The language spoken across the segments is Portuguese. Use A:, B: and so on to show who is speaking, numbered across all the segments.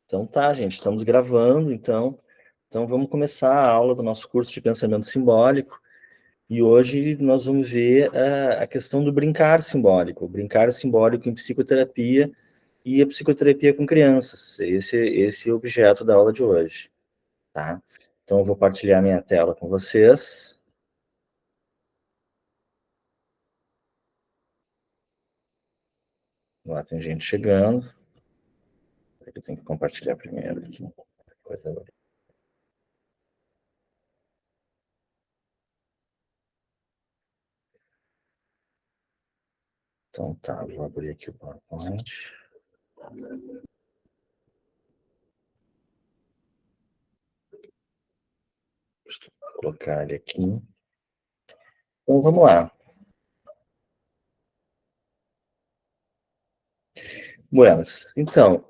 A: Então tá, gente, estamos gravando, então vamos começar a aula do nosso curso de pensamento simbólico, e hoje nós vamos ver a questão do brincar simbólico, o brincar simbólico em psicoterapia e a psicoterapia com crianças. Esse é o objeto da aula de hoje, tá? Então eu vou partilhar minha tela com vocês. Lá tem gente chegando. Eu tenho que compartilhar primeiro aqui. Então tá, vou abrir aqui o PowerPoint. Vou colocar ele aqui. Então vamos lá. Buenas. Então,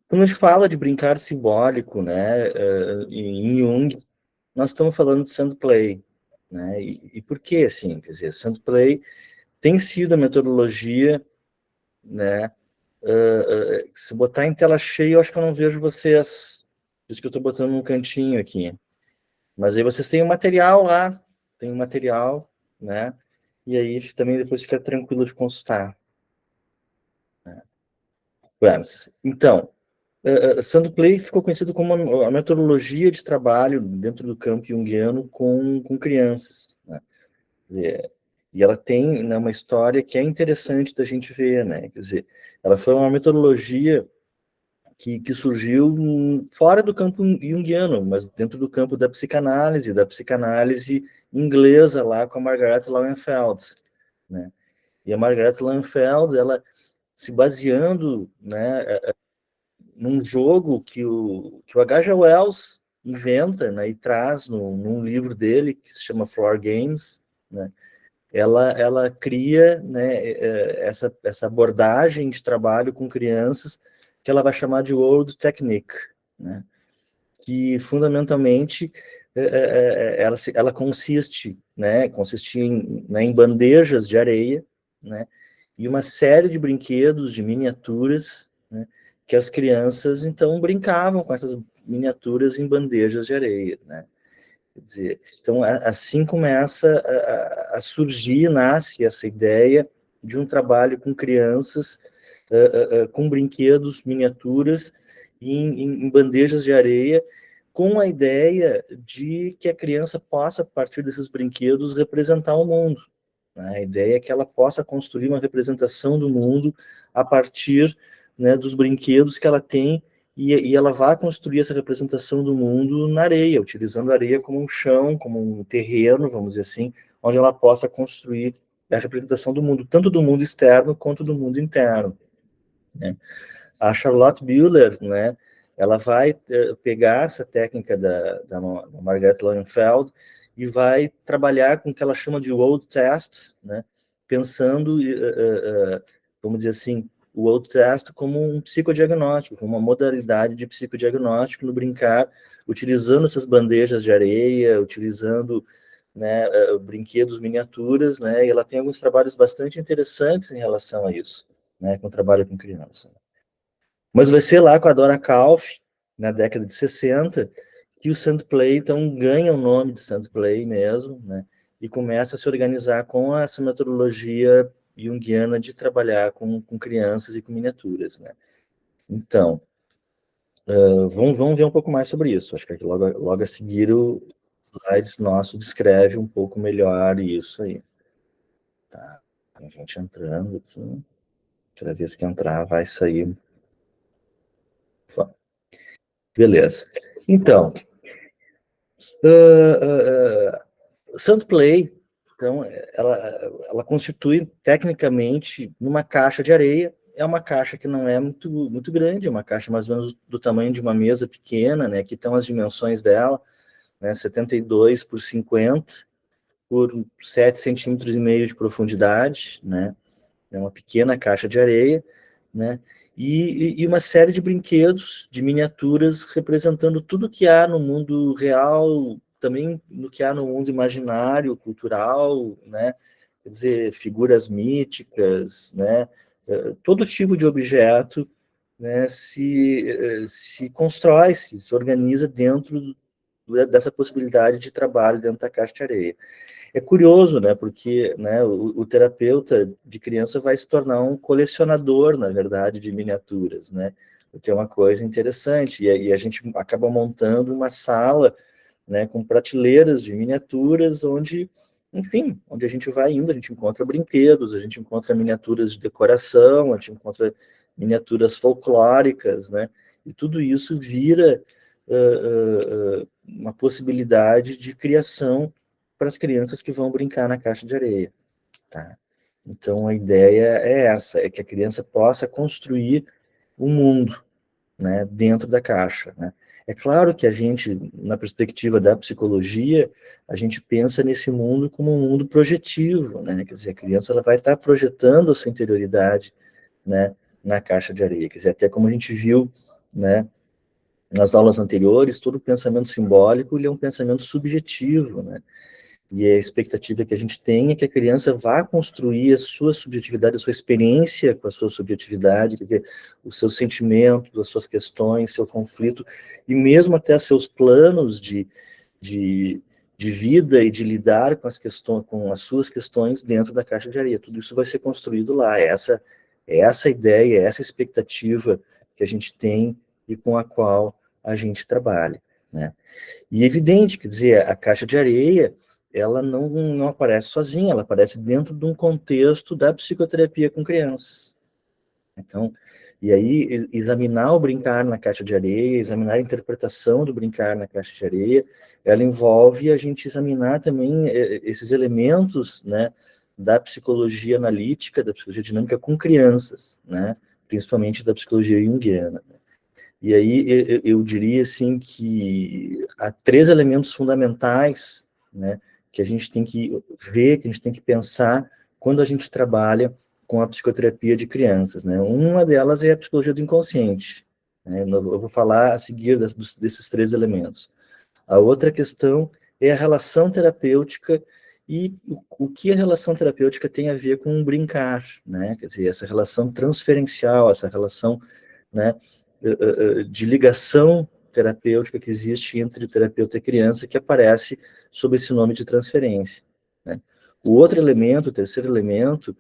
A: quando a gente fala de brincar simbólico, né, em Jung, nós estamos falando de Sandplay, né, e por que, assim, quer dizer, Sandplay tem sido a metodologia, né, se botar em tela cheia, eu acho que eu não vejo vocês, por isso que eu estou botando num cantinho aqui, mas aí vocês têm o material lá, tem o material, né, e aí também depois fica tranquilo de consultar. Né. Buenas. Então, Sandplay ficou conhecido como a metodologia de trabalho dentro do campo junguiano com crianças, né? Quer dizer, e ela tem, né, uma história que é interessante da gente ver, né? Quer dizer, ela foi uma metodologia que surgiu fora do campo junguiano, mas dentro do campo da psicanálise inglesa lá com a Margaret Lowenfeld, né? E a Margaret Lowenfeld, ela se baseando, né, num jogo que o H.G. Wells inventa, né, e traz num livro dele, que se chama Floor Games, né, ela cria, né, essa abordagem de trabalho com crianças, que ela vai chamar de World Technique, né, que fundamentalmente ela consiste, né, em bandejas de areia, né, e uma série de brinquedos, de miniaturas, né, que as crianças então brincavam com essas miniaturas em bandejas de areia, né. Quer dizer, então assim começa a surgir, nasce essa ideia de um trabalho com crianças, com brinquedos, miniaturas em bandejas de areia, com a ideia de que a criança possa, a partir desses brinquedos, representar o mundo, né? A ideia é que ela possa construir uma representação do mundo a partir, né, dos brinquedos que ela tem, e ela vai construir essa representação do mundo na areia, utilizando a areia como um chão, como um terreno, vamos dizer assim, onde ela possa construir a representação do mundo, tanto do mundo externo quanto do mundo interno, né? A Charlotte Bühler, né, ela vai pegar essa técnica da Margaret Lowenfeld e vai trabalhar com o que ela chama de world tests, né, pensando, vamos dizer assim, o world test como um psicodiagnóstico, como uma modalidade de psicodiagnóstico no brincar, utilizando essas bandejas de areia, utilizando, né, brinquedos miniaturas, né, e ela tem alguns trabalhos bastante interessantes em relação a isso, né, com o trabalho com criança. Mas vai ser lá com a Dora Kauf, na década de 60, que o Sandplay, então, ganha o nome de Sandplay mesmo, né? E começa a se organizar com essa metodologia junguiana de trabalhar com crianças e com miniaturas, né? Então, vamos ver um pouco mais sobre isso. Acho que aqui logo a seguir o slides nosso descreve um pouco melhor isso aí. Tá, tem gente entrando aqui. Cada vez que entrar, vai sair. Beleza. Então, Sandplay, então, ela constitui tecnicamente numa caixa de areia. É uma caixa que não é muito grande, é uma caixa mais ou menos do tamanho de uma mesa pequena, né? Aqui estão as dimensões dela, né? 72 por 50 por 7,5 centímetros de profundidade, né? É uma pequena caixa de areia, né? E uma série de brinquedos, de miniaturas, representando tudo que há no mundo real, também no que há no mundo imaginário, cultural, né? Quer dizer, figuras míticas, né? Todo tipo de objeto né, se constrói, se organiza dentro dessa possibilidade de trabalho dentro da caixa de areia. É curioso, né, porque, né, o terapeuta de criança vai se tornar um colecionador, na verdade, de miniaturas, né, o que é uma coisa interessante, e a gente acaba montando uma sala, né, com prateleiras de miniaturas, onde, enfim, onde a gente vai indo, a gente encontra brinquedos, a gente encontra miniaturas de decoração, a gente encontra miniaturas folclóricas, né, e tudo isso vira uma possibilidade de criação para as crianças que vão brincar na caixa de areia, tá? Então, a ideia é essa, é que a criança possa construir um mundo, né, dentro da caixa, né? É claro que a gente, na perspectiva da psicologia, a gente pensa nesse mundo como um mundo projetivo, né? Quer dizer, a criança ela vai estar projetando a sua interioridade, né, na caixa de areia. Quer dizer, até como a gente viu, né, nas aulas anteriores, todo pensamento simbólico ele é um pensamento subjetivo, né? E a expectativa que a gente tem é que a criança vá construir a sua subjetividade, a sua experiência com a sua subjetividade, os seus sentimentos, as suas questões, seu conflito, e mesmo até seus planos de, de vida e de lidar com as questões, com as suas questões dentro da caixa de areia. Tudo isso vai ser construído lá. Essa ideia, essa expectativa que a gente tem e com a qual a gente trabalha, né? E é evidente, quer dizer, a caixa de areia, ela não aparece sozinha, ela aparece dentro de um contexto da psicoterapia com crianças. Então, e aí, examinar o brincar na caixa de areia, examinar a interpretação do brincar na caixa de areia, ela envolve a gente examinar também esses elementos, né, da psicologia analítica, da psicologia dinâmica com crianças, né, principalmente da psicologia junguiana. E aí eu diria assim que há três elementos fundamentais, né, que a gente tem que ver, que a gente tem que pensar quando a gente trabalha com a psicoterapia de crianças, né? Uma delas é a psicologia do inconsciente, né? Eu vou falar a seguir desses três elementos. A outra questão é a relação terapêutica e o que a relação terapêutica tem a ver com o brincar, né? Quer dizer, essa relação transferencial, essa relação, né, de ligação terapêutica que existe entre terapeuta e criança, que aparece sob esse nome de transferência, né? O outro elemento, o terceiro elemento,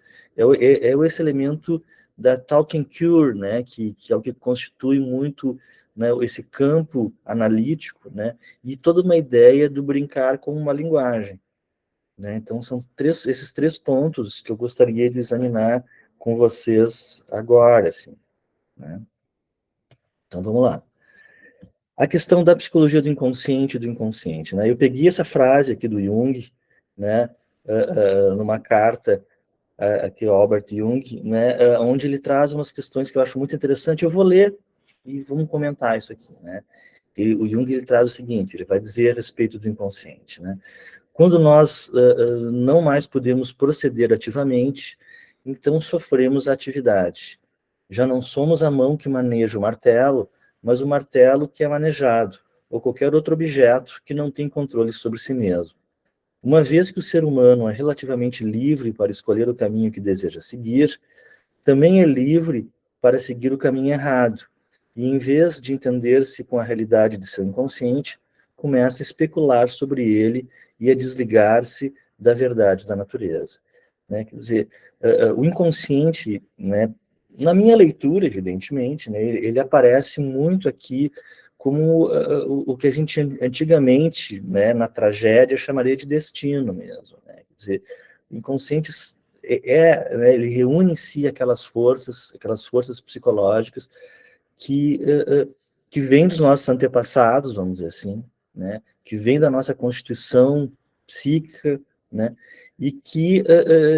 A: esse elemento da talking cure, né, que é o que constitui muito, né, esse campo analítico, né, e toda uma ideia do brincar como uma linguagem, né? Então, são esses três pontos que eu gostaria de examinar com vocês agora, assim, né? Então, vamos lá. A questão da psicologia do inconsciente, né? Eu peguei essa frase aqui do Jung, né, numa carta aqui ao Albert Jung, né, onde ele traz umas questões que eu acho muito interessante. Eu vou ler e vamos comentar isso aqui, né? O Jung ele traz o seguinte, ele vai dizer a respeito do inconsciente, né? Quando nós não mais podemos proceder ativamente, então sofremos a atividade. Já não somos a mão que maneja o martelo, mas o martelo que é manejado, ou qualquer outro objeto que não tem controle sobre si mesmo. Uma vez que o ser humano é relativamente livre para escolher o caminho que deseja seguir, também é livre para seguir o caminho errado. E em vez de entender-se com a realidade de seu inconsciente, começa a especular sobre ele e a desligar-se da verdade da natureza, né? Quer dizer, o inconsciente, né, na minha leitura, evidentemente, né, ele aparece muito aqui como o que a gente antigamente, né, na tragédia, chamaria de destino mesmo, né? Quer dizer, o inconsciente né, ele reúne em si aquelas forças psicológicas que, que vêm dos nossos antepassados, vamos dizer assim, né, que vêm da nossa constituição psíquica, né, e que,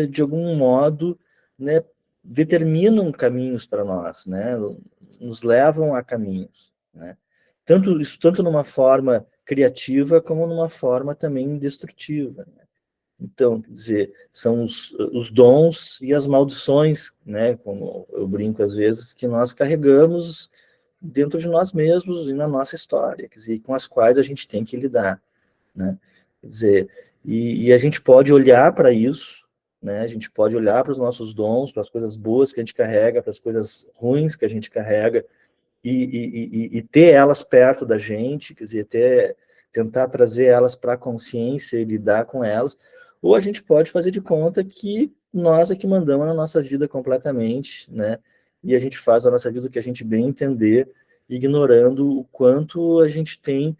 A: de algum modo, né, determinam caminhos para nós, né, nos levam a caminhos, né, tanto numa forma criativa como numa forma também destrutiva, né? Então, quer dizer, são os dons e as maldições, né, como eu brinco às vezes, que nós carregamos dentro de nós mesmos e na nossa história, quer dizer, com as quais a gente tem que lidar, né? Quer dizer, e a gente pode olhar para isso, né? A gente pode olhar para os nossos dons, para as coisas boas que a gente carrega, para as coisas ruins que a gente carrega, e ter elas perto da gente, quer dizer, tentar trazer elas para a consciência e lidar com elas, ou a gente pode fazer de conta que nós é que mandamos na nossa vida completamente, né? E a gente faz a nossa vida o que a gente bem entender, ignorando o quanto a gente tem,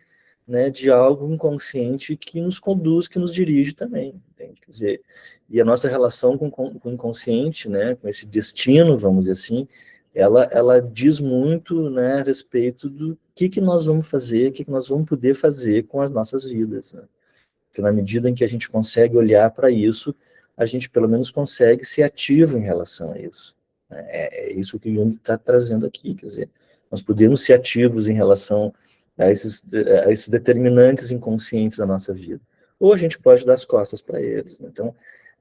A: né, de algo inconsciente que nos conduz, que nos dirige também, entende? Quer dizer, e a nossa relação com o inconsciente, né, com esse destino, vamos dizer assim, ela diz muito, né, a respeito do que nós vamos fazer, o que nós vamos poder fazer com as nossas vidas, né? Porque na medida em que a gente consegue olhar para isso, a gente pelo menos consegue ser ativo em relação a isso. É isso que o Jung está trazendo aqui, quer dizer, nós podemos ser ativos em relação a esses determinantes inconscientes da nossa vida. Ou a gente pode dar as costas para eles, né? Então,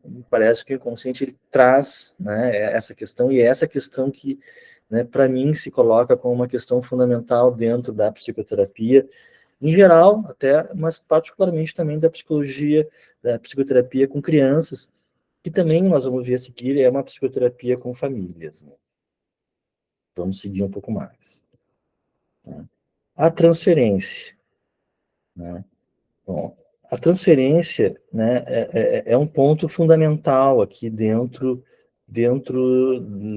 A: me parece que o inconsciente ele traz, né, essa questão, e é essa questão que, né, para mim, se coloca como uma questão fundamental dentro da psicoterapia, em geral, até, mas particularmente também da psicologia, da psicoterapia com crianças, que também nós vamos ver a seguir, é uma psicoterapia com famílias, né? Vamos seguir um pouco mais. Tá? A transferência, né? Bom, a transferência, né, é um ponto fundamental aqui dentro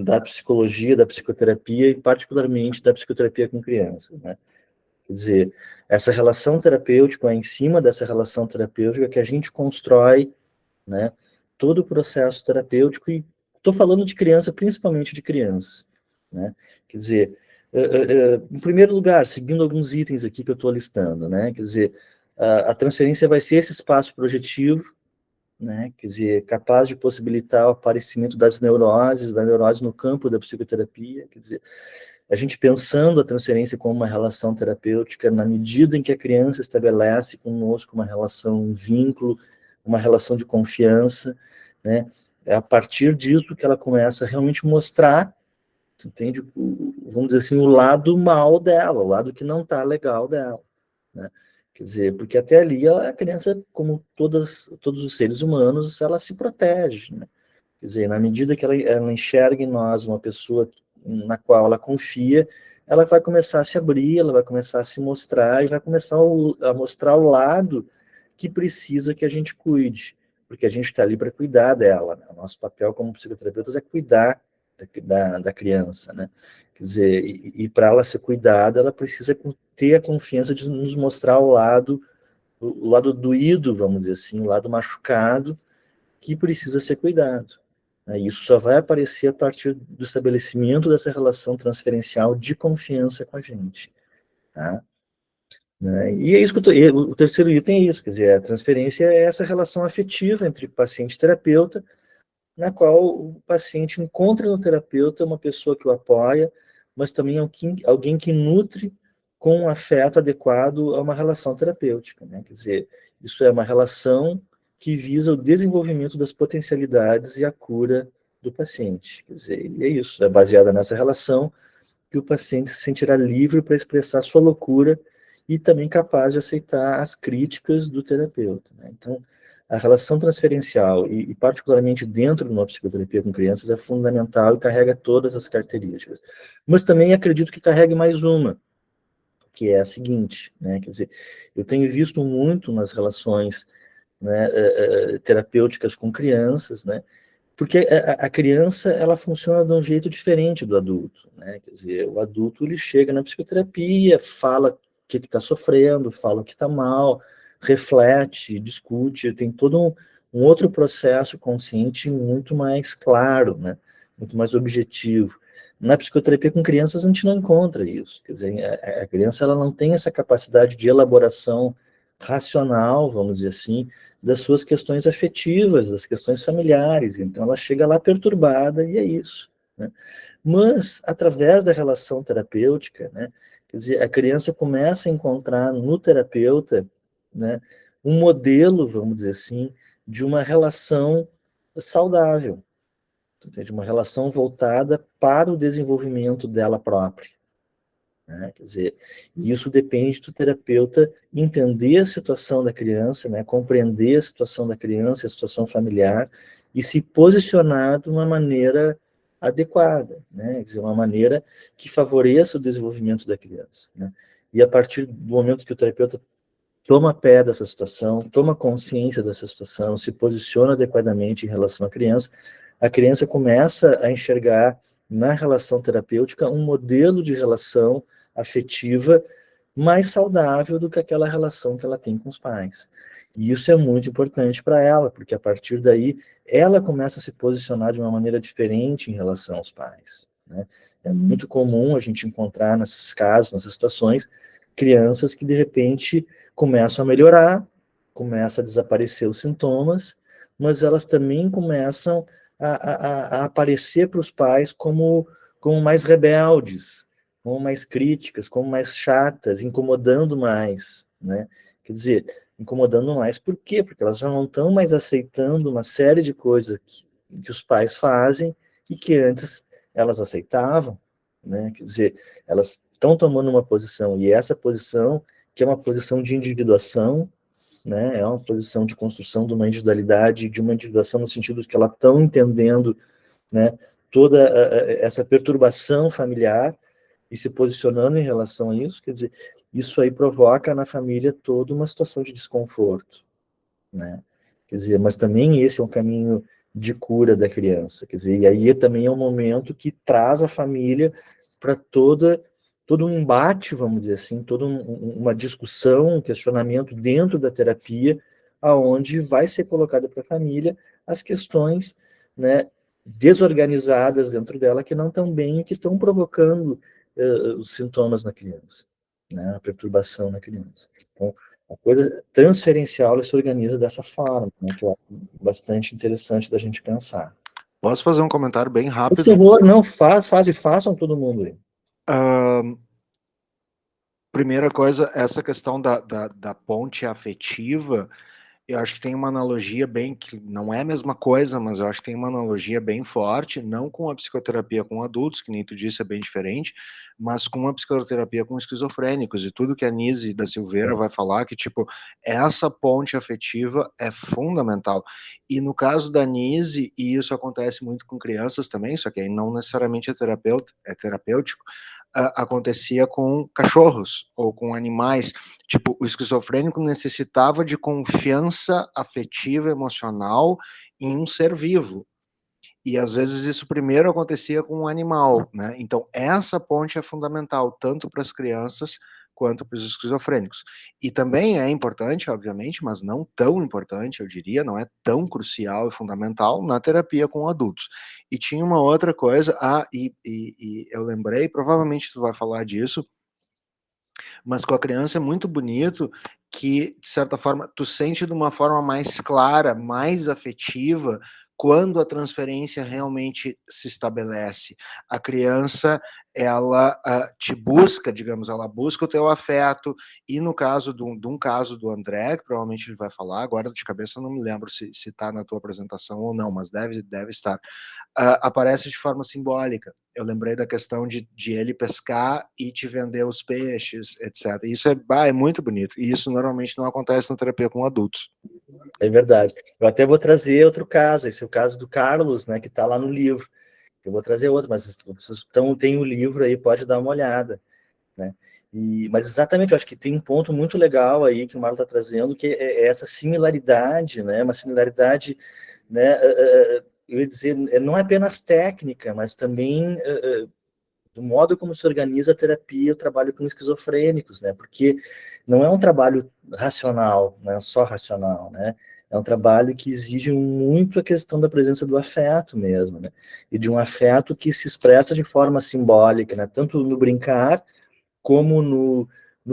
A: da psicologia, da psicoterapia e particularmente da psicoterapia com crianças, né? Quer dizer, essa relação terapêutica, é em cima dessa relação terapêutica que a gente constrói, né, todo o processo terapêutico, e estou falando de criança, principalmente de criança, né? Quer dizer, em primeiro lugar, seguindo alguns itens aqui que eu estou listando, né? Quer dizer, a transferência vai ser esse espaço projetivo, né? Quer dizer, capaz de possibilitar o aparecimento das neuroses, da neurose no campo da psicoterapia, quer dizer, a gente pensando a transferência como uma relação terapêutica, na medida em que a criança estabelece conosco uma relação, um vínculo, uma relação de confiança, né? É a partir disso que ela começa a realmente mostrar, entende? Vamos dizer assim, o lado mal dela, o lado que não está legal dela, né? Quer dizer, porque até ali a criança, como todos os seres humanos, ela se protege, né? Quer dizer, na medida que ela enxerga em nós uma pessoa na qual ela confia, ela vai começar a se abrir, ela vai começar a se mostrar e vai começar a mostrar o lado que precisa que a gente cuide, porque a gente está ali para cuidar dela, né? O nosso papel como psicoterapeutas é cuidar da criança, né? Quer dizer, e para ela ser cuidada, ela precisa ter a confiança de nos mostrar o lado doído, vamos dizer assim, o lado machucado, que precisa ser cuidado. Isso só vai aparecer a partir do estabelecimento dessa relação transferencial de confiança com a gente. Tá? E é isso que o terceiro item é isso, quer dizer, a transferência é essa relação afetiva entre paciente e terapeuta, na qual o paciente encontra no terapeuta uma pessoa que o apoia, mas também alguém que nutre com um afeto adequado a uma relação terapêutica, né? Quer dizer, isso é uma relação que visa o desenvolvimento das potencialidades e a cura do paciente. Quer dizer, e é isso, é baseada nessa relação que o paciente se sentirá livre para expressar sua loucura e também capaz de aceitar as críticas do terapeuta, né? Então, a relação transferencial, e particularmente dentro de uma psicoterapia com crianças, é fundamental e carrega todas as características. Mas também acredito que carregue mais uma, que é a seguinte, né? Quer dizer, eu tenho visto muito nas relações, né, terapêuticas com crianças, né? Porque a criança, ela funciona de um jeito diferente do adulto, né? Quer dizer, o adulto, ele chega na psicoterapia, fala o que está sofrendo, fala o que está mal, reflete, discute, tem todo um outro processo consciente muito mais claro, né? Muito mais objetivo. Na psicoterapia com crianças, a gente não encontra isso. Quer dizer, a criança, ela não tem essa capacidade de elaboração racional, vamos dizer assim, das suas questões afetivas, das questões familiares. Então, ela chega lá perturbada e é isso, né? Mas, através da relação terapêutica, né, quer dizer, a criança começa a encontrar no terapeuta, né, um modelo, vamos dizer assim, de uma relação saudável, de uma relação voltada para o desenvolvimento dela própria, né? Quer dizer, isso depende do terapeuta entender a situação da criança, né? Compreender a situação da criança, a situação familiar, e se posicionar de uma maneira adequada, né? Quer dizer, uma maneira que favoreça o desenvolvimento da criança, né? E a partir do momento que o terapeuta toma pé dessa situação, toma consciência dessa situação, se posiciona adequadamente em relação à criança, a criança começa a enxergar na relação terapêutica um modelo de relação afetiva mais saudável do que aquela relação que ela tem com os pais. E isso é muito importante para ela, porque a partir daí ela começa a se posicionar de uma maneira diferente em relação aos pais, né? É muito comum a gente encontrar nesses casos, nessas situações, crianças que de repente começam a melhorar, começam a desaparecer os sintomas, mas elas também começam a aparecer para os pais como mais rebeldes, como mais críticas, como mais chatas, incomodando mais, né? Quer dizer, incomodando mais. Por quê? Porque elas já não estão mais aceitando uma série de coisas que os pais fazem e que antes elas aceitavam, né? Quer dizer, elas estão tomando uma posição, e essa posição, que é uma posição de individuação, né? É uma posição de construção de uma individualidade, de uma individuação no sentido de que elas estão entendendo, né, toda essa perturbação familiar e se posicionando em relação a isso, quer dizer, isso aí provoca na família toda uma situação de desconforto, né? Quer dizer, mas também esse é um caminho de cura da criança, quer dizer, e aí também é um momento que traz a família para todo um embate, vamos dizer assim, toda uma discussão, um questionamento dentro da terapia, aonde vai ser colocada para a família as questões, né, desorganizadas dentro dela que não estão bem e que estão provocando os sintomas na criança, né, a perturbação na criança. Então, a coisa transferencial ela se organiza dessa forma, né, que eu acho bastante interessante da gente pensar.
B: Posso fazer um comentário bem rápido?
A: Por favor, não façam todo mundo aí.
B: Primeira coisa, essa questão da ponte afetiva, eu acho que tem uma analogia bem, que não é a mesma coisa, mas eu acho que tem uma analogia bem forte, não com a psicoterapia com adultos, que nem tu disse, é bem diferente, mas com a psicoterapia com esquizofrênicos, e tudo que a Nise da Silveira vai falar, que, tipo, essa ponte afetiva é fundamental. E no caso da Nise, e isso acontece muito com crianças também, só que aí não necessariamente é terapêutico, acontecia com cachorros ou com animais. Tipo, o esquizofrênico necessitava de confiança afetiva, emocional em um ser vivo. E às vezes isso primeiro acontecia com um animal, né? Então essa ponte é fundamental tanto para as crianças quanto para os esquizofrênicos. E também é importante, obviamente, mas não tão importante, eu diria, não é tão crucial e fundamental na terapia com adultos. E tinha uma outra coisa, e eu lembrei, provavelmente tu vai falar disso, mas com a criança é muito bonito que, de certa forma, tu sente de uma forma mais clara, mais afetiva, quando a transferência realmente se estabelece. A criança, ela te busca, digamos, ela busca o teu afeto, e no caso de um caso do André, que provavelmente ele vai falar, agora de cabeça eu não me lembro se está na tua apresentação ou não, mas deve estar, aparece de forma simbólica. Eu lembrei da questão de ele pescar e te vender os peixes, etc. Isso é muito bonito, e isso normalmente não acontece na terapia com adultos.
A: É verdade. Eu até vou trazer outro caso, esse é o caso do Carlos, né, que está lá no livro. Eu vou trazer outro, mas vocês têm o livro aí, pode dar uma olhada, né? Mas exatamente, eu acho que tem um ponto muito legal aí que o Marlon está trazendo, que é essa similaridade, né? Uma similaridade, né? Eu ia dizer, não é apenas técnica, mas também do modo como se organiza a terapia, o trabalho com esquizofrênicos, né? Porque não é um trabalho racional, não é só racional, né? É um trabalho que exige muito a questão da presença do afeto mesmo, né? E de um afeto que se expressa de forma simbólica, né? Tanto no brincar, como no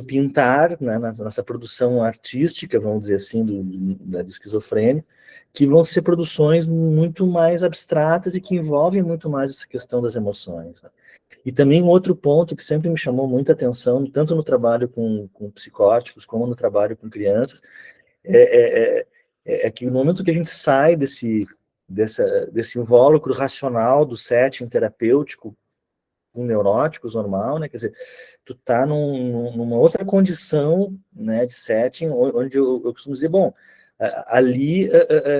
A: pintar, né? Nessa produção artística, vamos dizer assim, do esquizofrênico, que vão ser produções muito mais abstratas e que envolvem muito mais essa questão das emoções, né? E também um outro ponto que sempre me chamou muita atenção, tanto no trabalho com psicóticos, como no trabalho com crianças, é, é, é que no momento que a gente sai desse invólucro racional do setting terapêutico com neuróticos normal, né? Quer dizer, tu tá numa outra condição, né, de setting, onde eu costumo dizer, bom, ali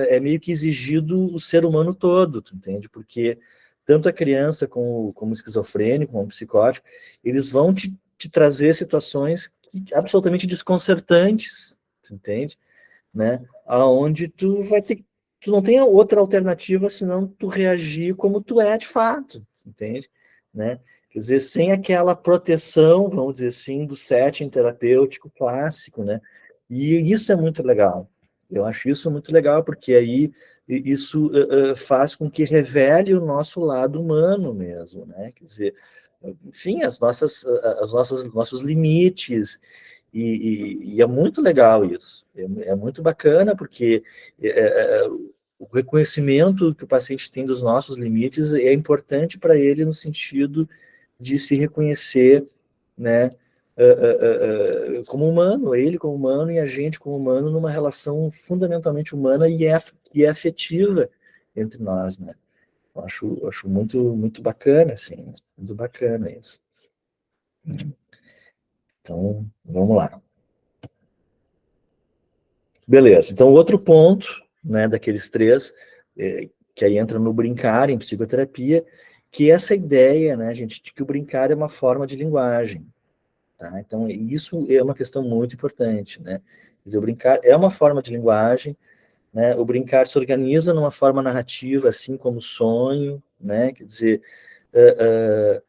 A: é meio que exigido o ser humano todo, tu entende? Porque tanto a criança como o esquizofrênico, como o psicótico, eles vão te trazer situações absolutamente desconcertantes, tu entende? Né? Aonde tu vai ter, tu não tem outra alternativa senão tu reagir como tu é de fato, entende? Né? Quer dizer, sem aquela proteção, vamos dizer assim, do setting terapêutico clássico, né? E isso é muito legal. Eu acho isso muito legal, porque aí isso faz com que revele o nosso lado humano mesmo, né? Quer dizer, enfim, nossos limites, e é muito legal isso, é muito bacana, porque o reconhecimento que o paciente tem dos nossos limites é importante para ele no sentido de se reconhecer, né, como humano, ele como humano e a gente como humano numa relação fundamentalmente humana e é afetiva entre nós, né? Eu acho muito bacana, assim, muito bacana isso. Então, vamos lá. Beleza. Então, outro ponto, né, daqueles três, que aí entra no brincar em psicoterapia, que é essa ideia, né, gente, de que o brincar é uma forma de linguagem. Tá? Então, isso é uma questão muito importante, né? Quer dizer, o brincar é uma forma de linguagem, né? O brincar se organiza numa forma narrativa, assim como o sonho, né? Quer dizer, uh,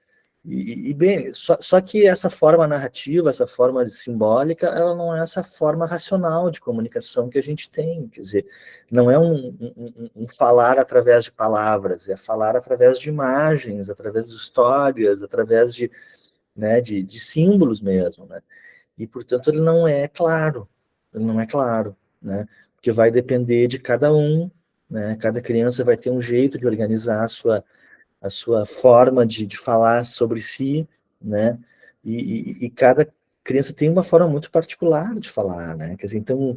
A: bem, só que essa forma narrativa, essa forma simbólica, ela não é essa forma racional de comunicação que a gente tem. Quer dizer, não é um falar através de palavras, é falar através de imagens, através de histórias, através de, né, de símbolos mesmo, né? E, portanto, ele não é claro, né? Porque vai depender de cada um, né? Cada criança vai ter um jeito de organizar a sua forma de falar sobre si, né? E cada criança tem uma forma muito particular de falar, né? Quer dizer, então,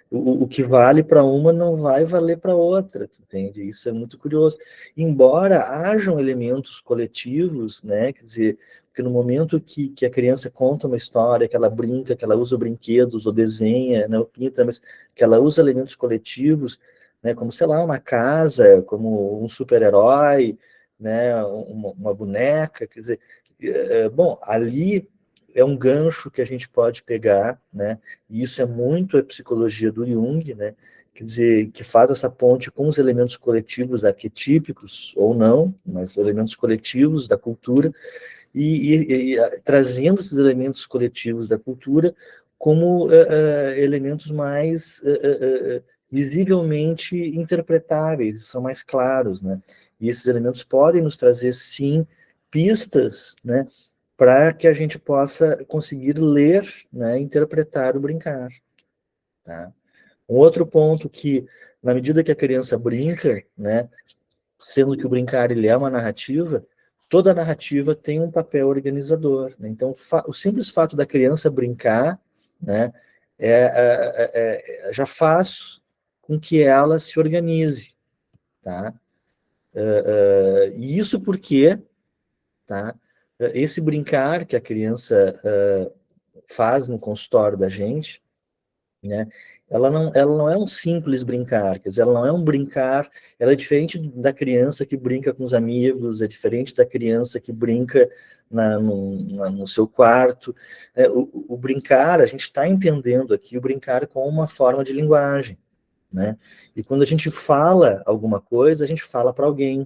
A: o que vale para uma não vai valer para outra, entende? Isso é muito curioso. Embora hajam elementos coletivos, né? Quer dizer, porque no momento que a criança conta uma história, que ela brinca, que ela usa brinquedos, ou desenha, né, ou pinta, mas que ela usa elementos coletivos, né, como, sei lá, uma casa, como um super-herói, né, uma boneca, quer dizer, bom, ali é um gancho que a gente pode pegar, né, e isso é muito a psicologia do Jung, né, quer dizer, que faz essa ponte com os elementos coletivos arquetípicos, ou não, mas elementos coletivos da cultura, trazendo esses elementos coletivos da cultura como elementos mais visivelmente interpretáveis, são mais claros, né? E esses elementos podem nos trazer, sim, pistas, né, para que a gente possa conseguir ler, né, interpretar o brincar. Tá? Um outro ponto que, na medida que a criança brinca, né, sendo que o brincar ele é uma narrativa, toda narrativa tem um papel organizador. Né? Então, o simples fato da criança brincar, né, já faz com que ela se organize. Tá? E isso porque, tá, esse brincar que a criança faz no consultório da gente, né? Ela não é um simples brincar, quer dizer, ela não é um brincar, ela é diferente da criança que brinca com os amigos, é diferente da criança que brinca no seu quarto. O brincar, a gente está entendendo aqui o brincar como uma forma de linguagem, né? E quando a gente fala alguma coisa, a gente fala para alguém,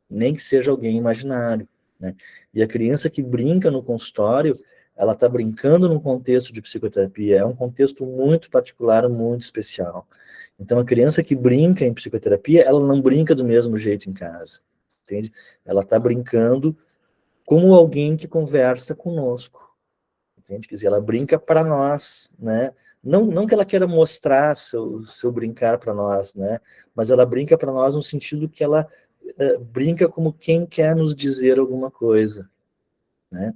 A: nem que seja alguém imaginário, né? E a criança que brinca no consultório, ela está brincando num contexto de psicoterapia, é um contexto muito particular, muito especial. Então, a criança que brinca em psicoterapia, ela não brinca do mesmo jeito em casa, entende? Ela está brincando como alguém que conversa conosco, entende? Quer dizer, ela brinca para nós, né? Não que ela queira mostrar seu brincar para nós, né? Mas ela brinca para nós no sentido que ela brinca como quem quer nos dizer alguma coisa, né?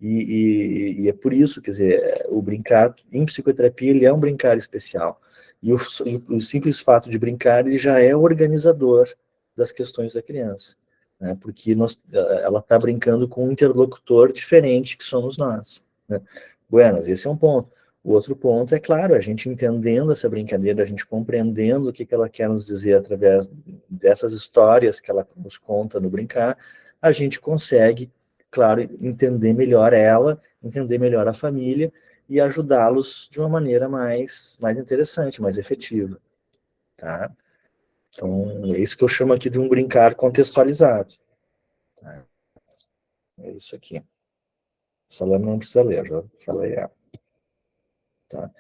A: E é por isso, quer dizer, o brincar em psicoterapia, ele é um brincar especial. E o simples fato de brincar, ele já é organizador das questões da criança, né? Porque ela está brincando com um interlocutor diferente que somos nós, né? Buenas, esse é um ponto. O outro ponto é, claro, a gente entendendo essa brincadeira, a gente compreendendo o que ela quer nos dizer através dessas histórias que ela nos conta no brincar, a gente consegue, claro, entender melhor ela, entender melhor a família e ajudá-los de uma maneira mais interessante, mais efetiva, tá? Então, é isso que eu chamo aqui de um brincar contextualizado. Tá? É isso aqui. Essa lâmina não precisa ler, já falei ela. Tá?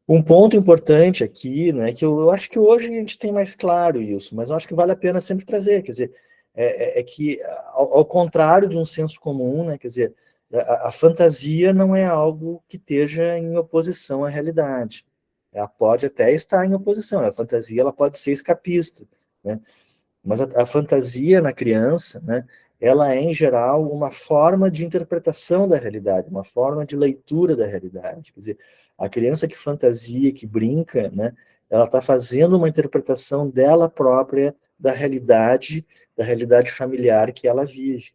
A: Um ponto importante aqui, né, que eu acho que hoje a gente tem mais claro isso, mas eu acho que vale a pena sempre trazer, quer dizer, é que, ao contrário de um senso comum, né, quer dizer, a fantasia não é algo que esteja em oposição à realidade. Ela pode até estar em oposição, a fantasia ela pode ser escapista, né? Mas a fantasia na criança, né, ela é, em geral, uma forma de interpretação da realidade, uma forma de leitura da realidade. Quer dizer, a criança que fantasia, que brinca, né, ela está fazendo uma interpretação dela própria da realidade familiar que ela vive.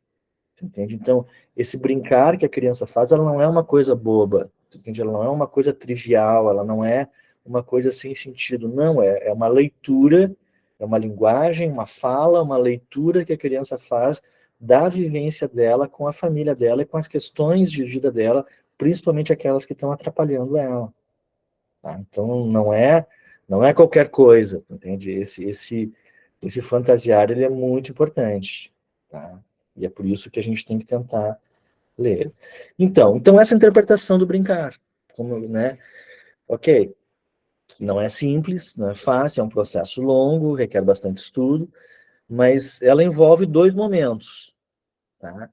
A: Entende? Então, esse brincar que a criança faz, ela não é uma coisa boba, entende? Ela não é uma coisa trivial, ela não é uma coisa sem sentido, não, é uma leitura, é uma linguagem, uma fala, uma leitura que a criança faz da vivência dela com a família dela e com as questões de vida dela, principalmente aquelas que estão atrapalhando ela. Tá? Então, não é qualquer coisa, entende? Esse fantasiar, ele é muito importante, tá? E é por isso que a gente tem que tentar ler. Então essa interpretação do brincar, como, né? Ok, não é simples, não é fácil, é um processo longo, requer bastante estudo, mas ela envolve dois momentos, tá?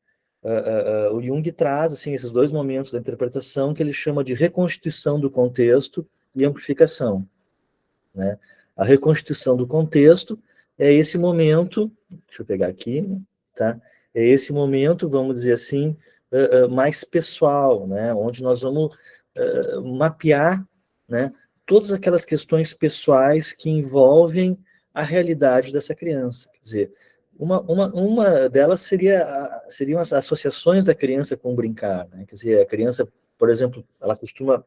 A: O Jung traz assim esses dois momentos da interpretação que ele chama de reconstituição do contexto e amplificação, né? A reconstituição do contexto é esse momento, deixa eu pegar aqui, tá? É esse momento, vamos dizer assim, mais pessoal, né? Onde nós vamos mapear, né, todas aquelas questões pessoais que envolvem a realidade dessa criança. Quer dizer, uma delas seriam as associações da criança com o brincar, né? Quer dizer, a criança, por exemplo, ela costuma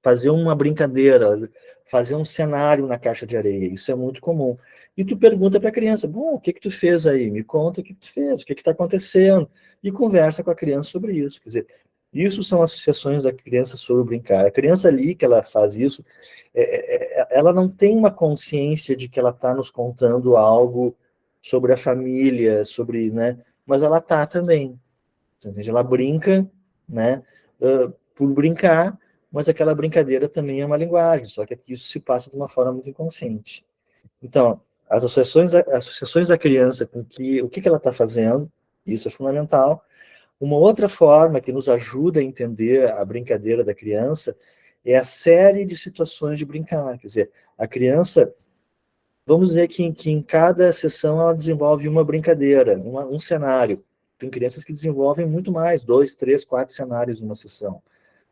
A: fazer uma brincadeira, fazer um cenário na caixa de areia. Isso é muito comum. E tu pergunta para a criança, bom, o que que tu fez aí? Me conta o que tu fez, o que que está acontecendo. E conversa com a criança sobre isso. Quer dizer, isso são associações da criança sobre o brincar. A criança ali que ela faz isso, ela não tem uma consciência de que ela está nos contando algo sobre a família, sobre, né? Mas ela está também. Entende? Ela brinca, né? Por brincar, mas aquela brincadeira também é uma linguagem, só que aqui isso se passa de uma forma muito inconsciente. Então, as associações da criança com o que ela está fazendo, isso é fundamental. Uma outra forma que nos ajuda a entender a brincadeira da criança é a série de situações de brincar. Quer dizer, a criança, vamos dizer que em cada sessão ela desenvolve uma brincadeira, um cenário. Tem crianças que desenvolvem muito mais, 2, 3, 4 cenários numa sessão.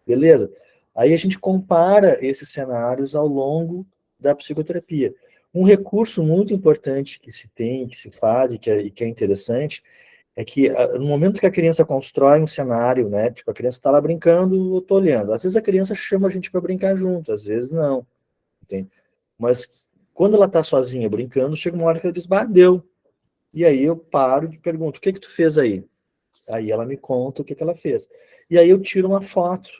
A: Beleza? Aí a gente compara esses cenários ao longo da psicoterapia. Um recurso muito importante que se tem, que se faz e que é interessante, é que no momento que a criança constrói um cenário, né, tipo, a criança está lá brincando, eu estou olhando. Às vezes a criança chama a gente para brincar junto, às vezes não, entende? Mas quando ela está sozinha brincando, chega uma hora que ela diz, bah, deu. E aí eu paro e pergunto, o que que tu fez aí? Aí ela me conta o que que ela fez. E aí eu tiro uma foto,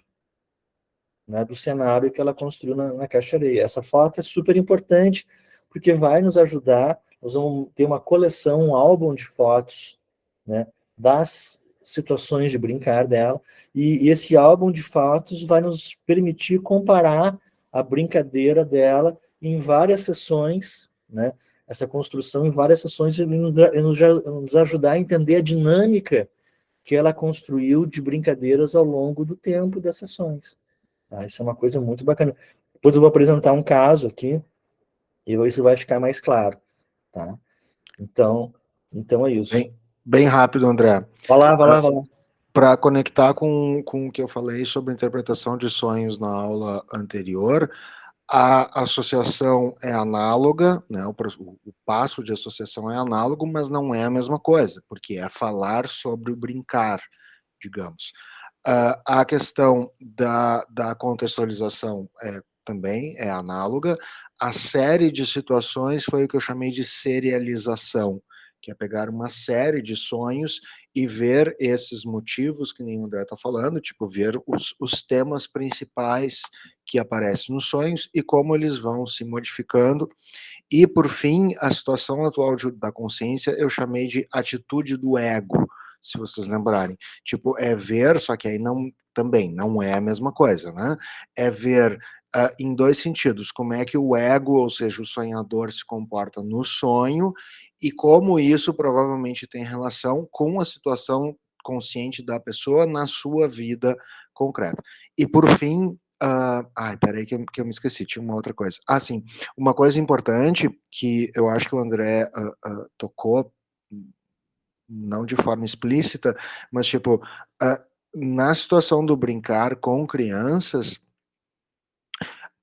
A: né, do cenário que ela construiu na caixa de areia. Essa foto é super importante, porque vai nos ajudar, nós vamos ter uma coleção, um álbum de fotos, né, das situações de brincar dela, e esse álbum de fotos vai nos permitir comparar a brincadeira dela em várias sessões, né, essa construção em várias sessões, e nos ajudar a entender a dinâmica que ela construiu de brincadeiras ao longo do tempo das sessões. Tá? Isso é uma coisa muito bacana. Depois eu vou apresentar um caso aqui e isso vai ficar mais claro. Tá? Então é isso.
B: Bem rápido, André.
A: Vai lá.
B: Para conectar com o que eu falei sobre interpretação de sonhos na aula anterior, a associação é análoga, né? O passo de associação é análogo, mas não é a mesma coisa, porque é falar sobre o brincar, digamos. A questão da contextualização também é análoga. A série de situações foi o que eu chamei de serialização, que é pegar uma série de sonhos e ver esses motivos que nenhum André está falando, tipo, ver os temas principais que aparecem nos sonhos e como eles vão se modificando. E, por fim, a situação atual da consciência eu chamei de atitude do ego, se vocês lembrarem. Tipo, é ver, só que aí também não é a mesma coisa, né? É ver em dois sentidos, como é que o ego, ou seja, o sonhador, se comporta no sonho e como isso provavelmente tem relação com a situação consciente da pessoa na sua vida concreta. E, por fim, peraí que eu me esqueci, tinha uma outra coisa. Sim, uma coisa importante que eu acho que o André tocou, não de forma explícita, mas tipo, na situação do brincar com crianças,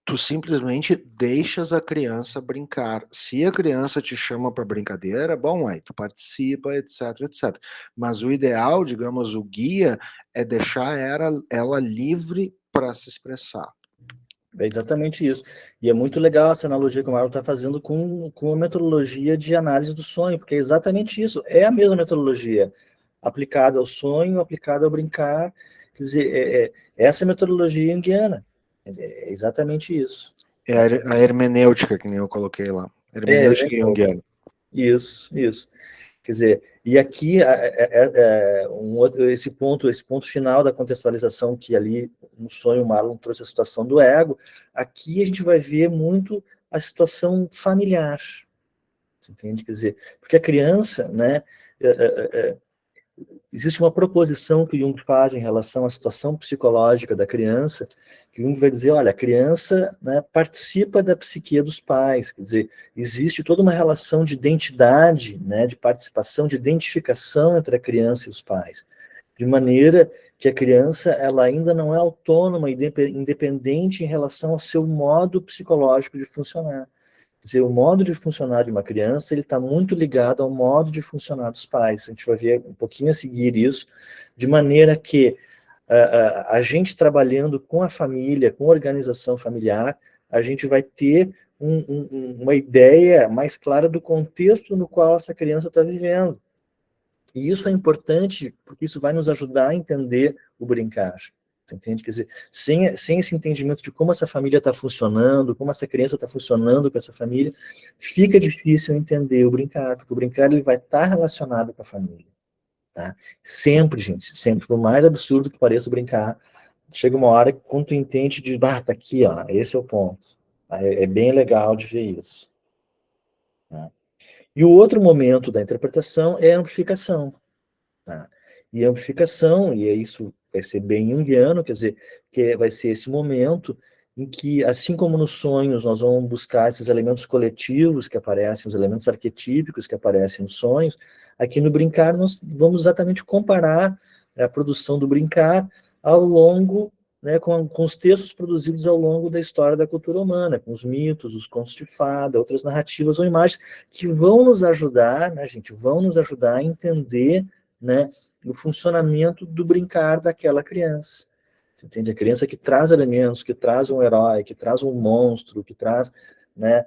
B: tu simplesmente deixas a criança brincar. Se a criança te chama para brincadeira, bom, aí tu participa, etc, etc. Mas o ideal, digamos, o guia, é deixar ela livre para se expressar.
A: É exatamente isso. E é muito legal essa analogia que o Marlon está fazendo com a metodologia de análise do sonho, porque é exatamente isso. É a mesma metodologia aplicada ao sonho, aplicada ao brincar. Quer dizer, essa é a metodologia junguiana. É exatamente isso.
B: É a hermenêutica, que nem eu coloquei lá. Hermenêutica junguiana.
A: Isso. Quer dizer, e aqui esse ponto final da contextualização que ali no sonho o Marlon trouxe a situação do ego, aqui a gente vai ver muito a situação familiar, você entende? Quer dizer, porque a criança, né, existe uma proposição que o Jung faz em relação à situação psicológica da criança, que o Jung vai dizer, olha, a criança, né, participa da psique dos pais, quer dizer, existe toda uma relação de identidade, né, de participação, de identificação entre a criança e os pais, de maneira que a criança ela ainda não é autônoma e independente em relação ao seu modo psicológico de funcionar. Quer dizer, o modo de funcionar de uma criança ele está muito ligado ao modo de funcionar dos pais. A gente vai ver um pouquinho a seguir isso, de maneira que a gente trabalhando com a família, com a organização familiar, a gente vai ter uma ideia mais clara do contexto no qual essa criança está vivendo. E isso é importante, porque isso vai nos ajudar a entender o brincar. Você entende? Quer dizer, sem esse entendimento de como essa família está funcionando, como essa criança está funcionando com essa família, fica difícil entender o brincar, porque o brincar ele vai estar relacionado com a família. Tá? Sempre, gente, sempre. Por mais absurdo que pareça brincar, chega uma hora que quando tu entende de, tá aqui, ó, esse é o ponto. É bem legal de ver isso. Tá? E o outro momento da interpretação é a amplificação. Tá? E a amplificação, e é isso vai ser bem junguiano, quer dizer, que vai ser esse momento em que, assim como nos sonhos, nós vamos buscar esses elementos coletivos que aparecem, os elementos arquetípicos que aparecem nos sonhos, aqui no brincar nós vamos exatamente comparar a produção do brincar ao longo, né, com os textos produzidos ao longo da história da cultura humana, com os mitos, os contos de fada, outras narrativas ou imagens que vão nos ajudar, né, gente, vão nos ajudar a entender, né, o funcionamento do brincar daquela criança. Você entende? A criança que traz elementos, que traz um herói, que traz um monstro, que traz, né,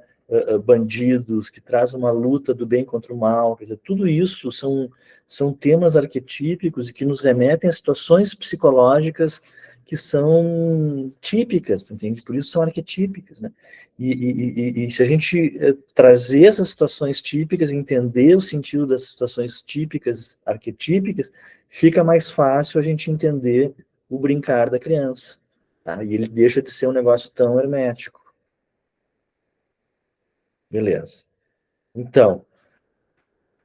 A: bandidos, que traz uma luta do bem contra o mal, quer dizer, tudo isso são temas arquetípicos e que nos remetem a situações psicológicas que são típicas, entende? Por isso são arquetípicas, né? E se a gente trazer essas situações típicas, entender o sentido das situações típicas, arquetípicas, fica mais fácil a gente entender o brincar da criança, tá? E ele deixa de ser um negócio tão hermético. Beleza. Então,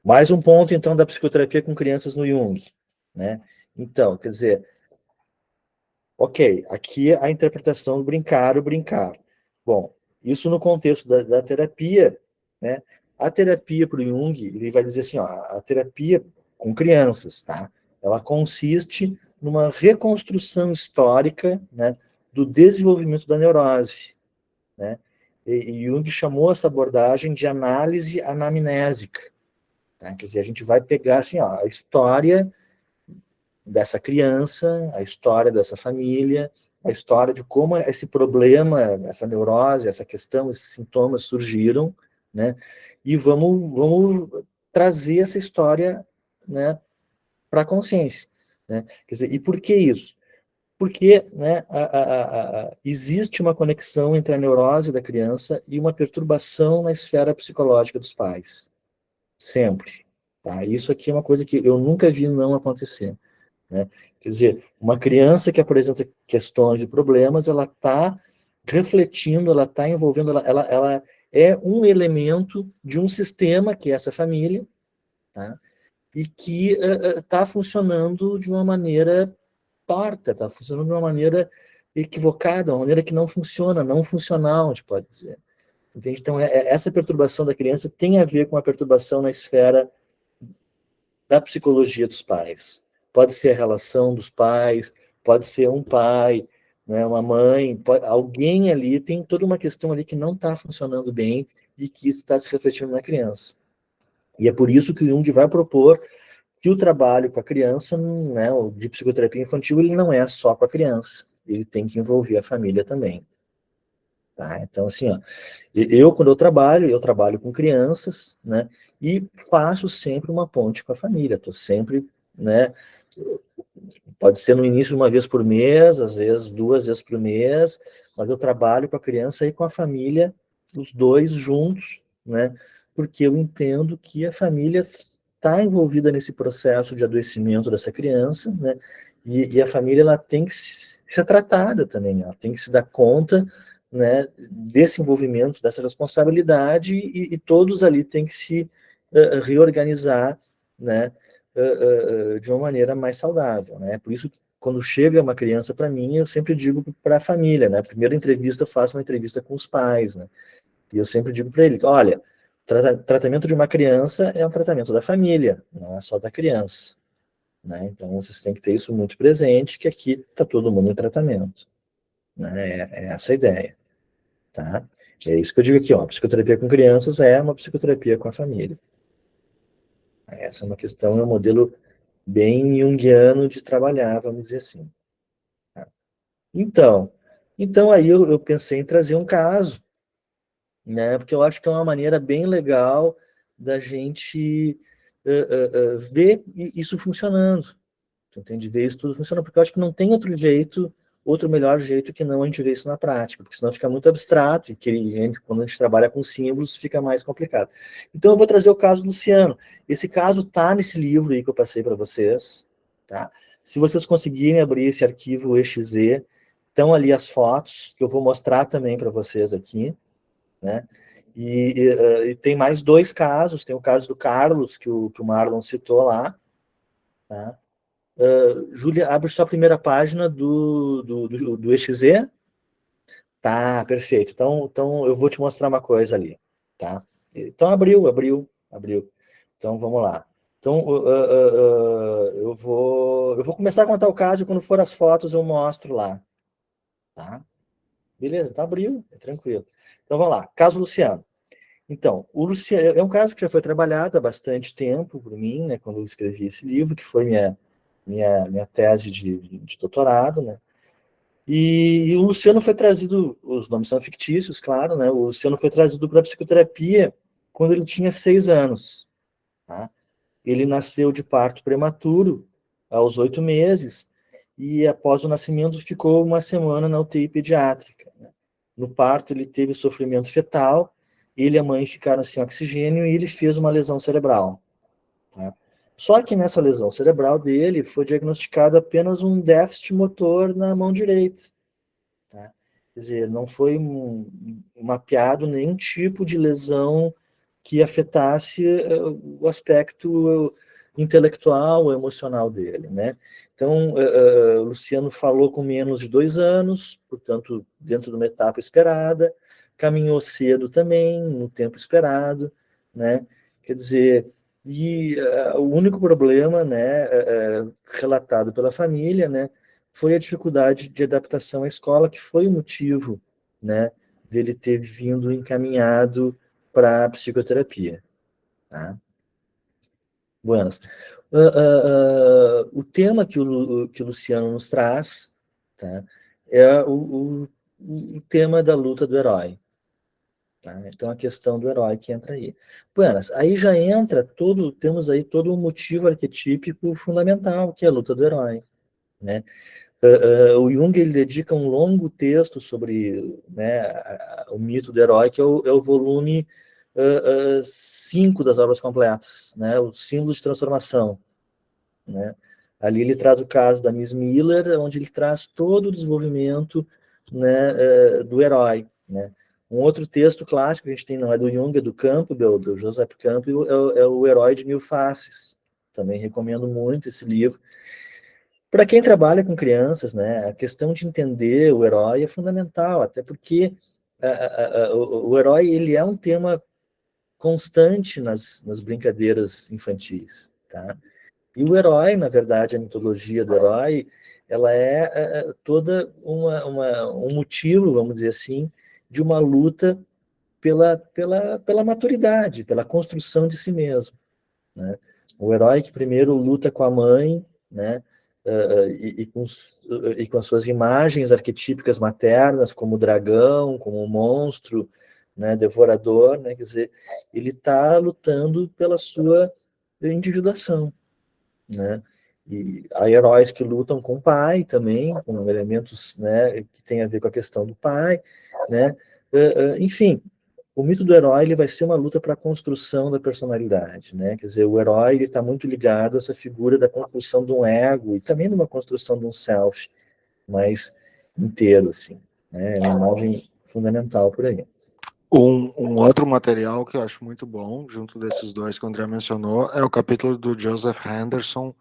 A: mais um ponto, então, da psicoterapia com crianças no Jung, né? Então, quer dizer, ok, aqui a interpretação do brincar, o brincar. Bom, isso no contexto da terapia, né? A terapia para o Jung, ele vai dizer assim, ó, a terapia com crianças, tá? Ela consiste numa reconstrução histórica, né, do desenvolvimento da neurose, né? E Jung chamou essa abordagem de análise anamnésica, tá? Quer dizer, a gente vai pegar assim, ó, a história dessa criança, a história dessa família, a história de como esse problema, essa neurose, essa questão, esses sintomas surgiram, né? E vamos trazer essa história, né, para a consciência, né? Quer dizer, e por que isso? Porque, né, existe uma conexão entre a neurose da criança e uma perturbação na esfera psicológica dos pais. Sempre. Tá? Isso aqui é uma coisa que eu nunca vi não acontecer. Né? Quer dizer, uma criança que apresenta questões e problemas, ela está refletindo, ela está envolvendo, ela é um elemento de um sistema, que é essa família, tá? E que está funcionando de uma maneira torta, está funcionando de uma maneira equivocada, uma maneira que não funciona, não funcional, a gente pode dizer. Entende? Então, essa perturbação da criança tem a ver com a perturbação na esfera da psicologia dos pais. Pode ser a relação dos pais, pode ser um pai, né, uma mãe, alguém ali, tem toda uma questão ali que não está funcionando bem e que isso está se refletindo na criança. E é por isso que o Jung vai propor que o trabalho com a criança, né, o de psicoterapia infantil, ele não é só com a criança, ele tem que envolver a família também. Tá? Então, assim, ó, quando eu trabalho com crianças, né, e faço sempre uma ponte com a família, estou sempre, né, pode ser no início uma vez por mês, às vezes 2 vezes por mês, mas eu trabalho com a criança e com a família, os dois juntos, né, porque eu entendo que a família está envolvida nesse processo de adoecimento dessa criança, né, e a família ela tem que ser tratada também, ela tem que se dar conta, né, desse envolvimento, dessa responsabilidade, e todos ali têm que se reorganizar, né, de uma maneira mais saudável, né? Por isso, quando chega uma criança para mim, eu sempre digo para a família, né? A primeira entrevista, eu faço uma entrevista com os pais, né? E eu sempre digo para eles, olha, tratamento de uma criança é um tratamento da família, não é só da criança, né? Então, vocês têm que ter isso muito presente, que aqui está todo mundo em tratamento, né? É essa a ideia, tá? É isso que eu digo aqui, ó, psicoterapia com crianças é uma psicoterapia com a família. Essa é uma questão, é um modelo bem junguiano de trabalhar, vamos dizer assim. Tá? Então aí eu pensei em trazer um caso, né? Porque eu acho que é uma maneira bem legal da gente ver isso funcionando. Entende? Ver isso tudo funcionando, porque eu acho que não tem outro jeito, outro melhor jeito que não a gente ver isso na prática, porque senão fica muito abstrato, e quando a gente trabalha com símbolos fica mais complicado. Então eu vou trazer o caso do Luciano. Esse caso tá nesse livro aí que eu passei para vocês, tá? Se vocês conseguirem abrir esse arquivo exe, estão ali as fotos, que eu vou mostrar também para vocês aqui, né? E tem mais 2 casos, tem o caso do Carlos, que o Marlon citou lá, tá? Júlia, abre só a primeira página do exe. Tá, perfeito. Então eu vou te mostrar uma coisa ali, tá? Então abriu. Então vamos lá. Então eu vou começar a contar o caso e quando for as fotos eu mostro lá, tá? Beleza, tá, abriu, é tranquilo. Então vamos lá, caso Luciano. Então, o Luciano é um caso que já foi trabalhado há bastante tempo por mim, né, quando eu escrevi esse livro, que foi minha tese de doutorado, né? E o Luciano foi trazido, os nomes são fictícios, claro, né? O Luciano foi trazido para a psicoterapia quando ele tinha 6 anos, tá? Ele nasceu de parto prematuro aos 8 meses e após o nascimento ficou uma semana na UTI pediátrica, né? No parto ele teve sofrimento fetal, ele e a mãe ficaram sem oxigênio e ele fez uma lesão cerebral, tá? Só que nessa lesão cerebral dele foi diagnosticado apenas um déficit motor na mão direita, tá? Quer dizer, não foi mapeado nenhum tipo de lesão que afetasse o aspecto intelectual, emocional dele, né? Então, o Luciano falou com menos de 2 anos, portanto, dentro de uma etapa esperada, caminhou cedo também, no tempo esperado, né? Quer dizer, e o único problema, né, relatado pela família, né, foi a dificuldade de adaptação à escola, que foi o motivo, né, dele ter vindo encaminhado para a psicoterapia. Tá? Buenas. O tema que o Luciano nos traz, tá, é o tema da luta do herói. Tá? Então, a questão do herói que entra aí. Buenas, aí já entra temos aí todo um motivo arquetípico fundamental, que é a luta do herói. Né? O Jung ele dedica um longo texto sobre, né, o mito do herói, que é o volume 5 das obras completas, né, o símbolo de transformação. Né? Ali ele traz o caso da Miss Miller, onde ele traz todo o desenvolvimento, né, do herói. Né? Um outro texto clássico que a gente tem, não é do Jung, é do Campbell, do Joseph Campbell, é o Herói de Mil Faces. Também recomendo muito esse livro. Para quem trabalha com crianças, né, a questão de entender o herói é fundamental, até porque o herói ele é um tema constante nas brincadeiras infantis. Tá? E o herói, na verdade, a mitologia do herói, ela é toda um motivo, vamos dizer assim, de uma luta pela maturidade, pela construção de si mesmo. Né? O herói que primeiro luta com a mãe, né? E com as suas imagens arquetípicas maternas, como o dragão, como o monstro, né? Devorador, né? Quer dizer, ele está lutando pela sua individuação. Né? E há heróis que lutam com o pai também, com elementos, né, que tem a ver com a questão do pai, né? Enfim, o mito do herói ele vai ser uma luta para a construção da personalidade, né? Quer dizer, o herói ele está muito ligado a essa figura da construção de um ego e também de uma construção de um self mais inteiro, assim, né? É uma imagem fundamental por aí.
B: Um outro material que eu acho muito bom, junto desses dois que o André mencionou, é o capítulo do Joseph Henderson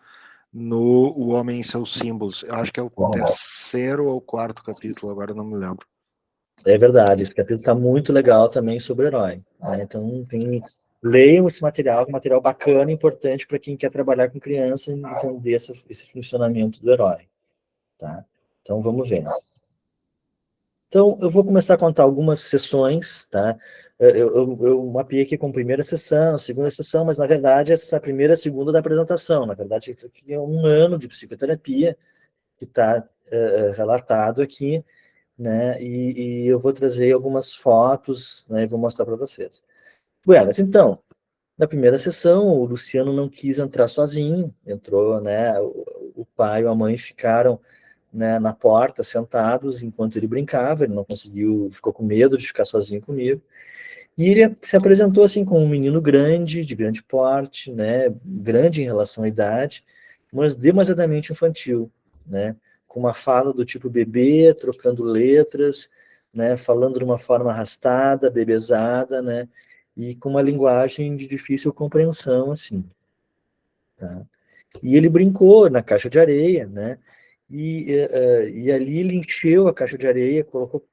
B: no O Homem e Seus Símbolos. Eu acho que é o terceiro ou quarto capítulo, agora não me lembro.
A: É verdade, esse capítulo está muito legal também sobre o herói. Né? Então, leiam esse material, um material bacana e importante para quem quer trabalhar com criança e entender esse funcionamento do herói. Tá? Então, vamos ver. Então, eu vou começar a contar algumas sessões. Tá? Eu mapeei aqui como primeira sessão, segunda sessão, mas, na verdade, essa primeira e segunda da apresentação. Na verdade, isso aqui é um ano de psicoterapia que está relatado aqui, né? E eu vou trazer algumas fotos, né? E vou mostrar para vocês. Buenas, então, na primeira sessão, o Luciano não quis entrar sozinho, entrou, né? O pai e a mãe ficaram, né, na porta, sentados, enquanto ele brincava, ele não conseguiu, ficou com medo de ficar sozinho comigo. E ele se apresentou assim como um menino grande, de grande porte, né, grande em relação à idade, mas demasiadamente infantil, né, com uma fala do tipo bebê, trocando letras, né, falando de uma forma arrastada, bebezada, né, e com uma linguagem de difícil compreensão, assim. Tá? E ele brincou na caixa de areia, né, e ali ele encheu a caixa de areia, colocou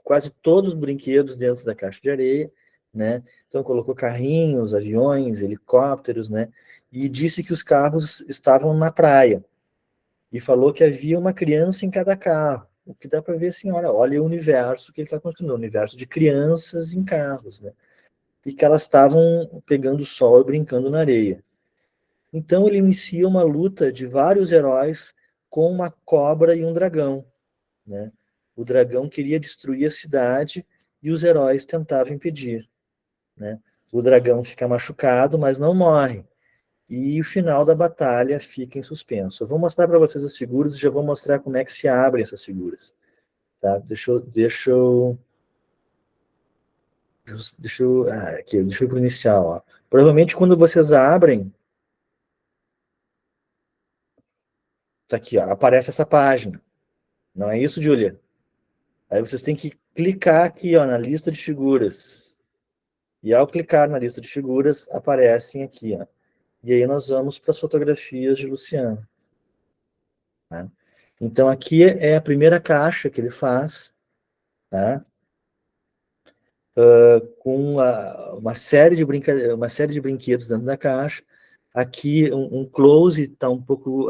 A: quase todos os brinquedos dentro da caixa de areia, né? Então colocou carrinhos, aviões, helicópteros, né? E disse que os carros estavam na praia. E falou que havia uma criança em cada carro. O que dá para ver assim, olha o universo que ele está construindo, o universo de crianças em carros, né? E que elas estavam pegando sol e brincando na areia. Então ele inicia uma luta de vários heróis com uma cobra e um dragão, né? O dragão queria destruir a cidade e os heróis tentavam impedir. Né? O dragão fica machucado, mas não morre. E o final da batalha fica em suspenso. Eu vou mostrar para vocês as figuras e já vou mostrar como é que se abrem essas figuras. Tá? Deixa eu aqui, deixa eu ir para o inicial. Ó. Provavelmente quando vocês abrem, tá aqui, ó, aparece essa página. Não é isso, Júlia? Aí vocês têm que clicar aqui, ó, na lista de figuras. E ao clicar na lista de figuras, aparecem aqui, ó. E aí nós vamos para as fotografias de Luciano. Tá? Então aqui é a primeira caixa que ele faz, tá? Com uma série de brinquedos dentro da caixa. Aqui um close está um pouco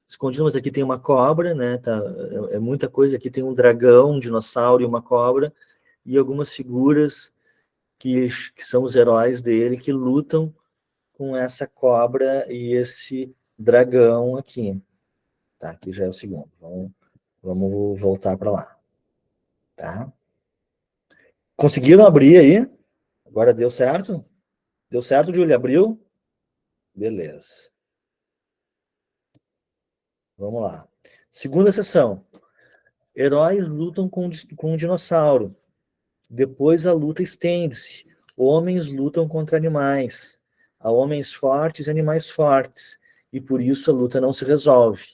A: escondido, mas aqui tem uma cobra, né? Tá, é muita coisa. Aqui tem um dragão, um dinossauro e uma cobra e algumas figuras que são os heróis dele que lutam com essa cobra e esse dragão aqui. Tá, aqui já é o segundo. Vamos voltar para lá. Tá? Conseguiram abrir aí? Agora deu certo? Deu certo, Júlia? Abriu? Beleza. Vamos lá. Segunda sessão. Heróis lutam com um dinossauro. Depois a luta estende-se. Homens lutam contra animais. Há homens fortes e animais fortes. E por isso a luta não se resolve.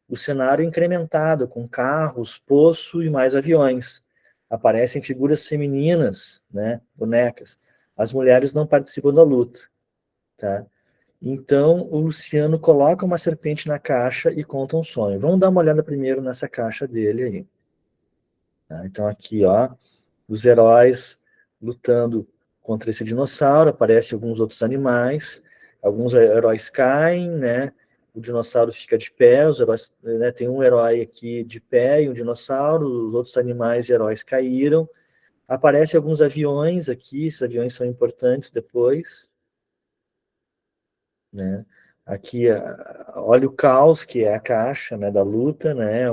A: O cenário é incrementado com carros, poço e mais aviões. Aparecem figuras femininas, né, bonecas. As mulheres não participam da luta, tá? Então, o Luciano coloca uma serpente na caixa e conta um sonho. Vamos dar uma olhada primeiro nessa caixa dele aí. Tá? Então, aqui, ó, os heróis lutando contra esse dinossauro, aparecem alguns outros animais, alguns heróis caem, né? O dinossauro fica de pé, os heróis, né, tem um herói aqui de pé e um dinossauro, os outros animais e heróis caíram. Aparecem alguns aviões aqui, esses aviões são importantes depois, né? Aqui, olha o caos que é a caixa, né, da luta, né?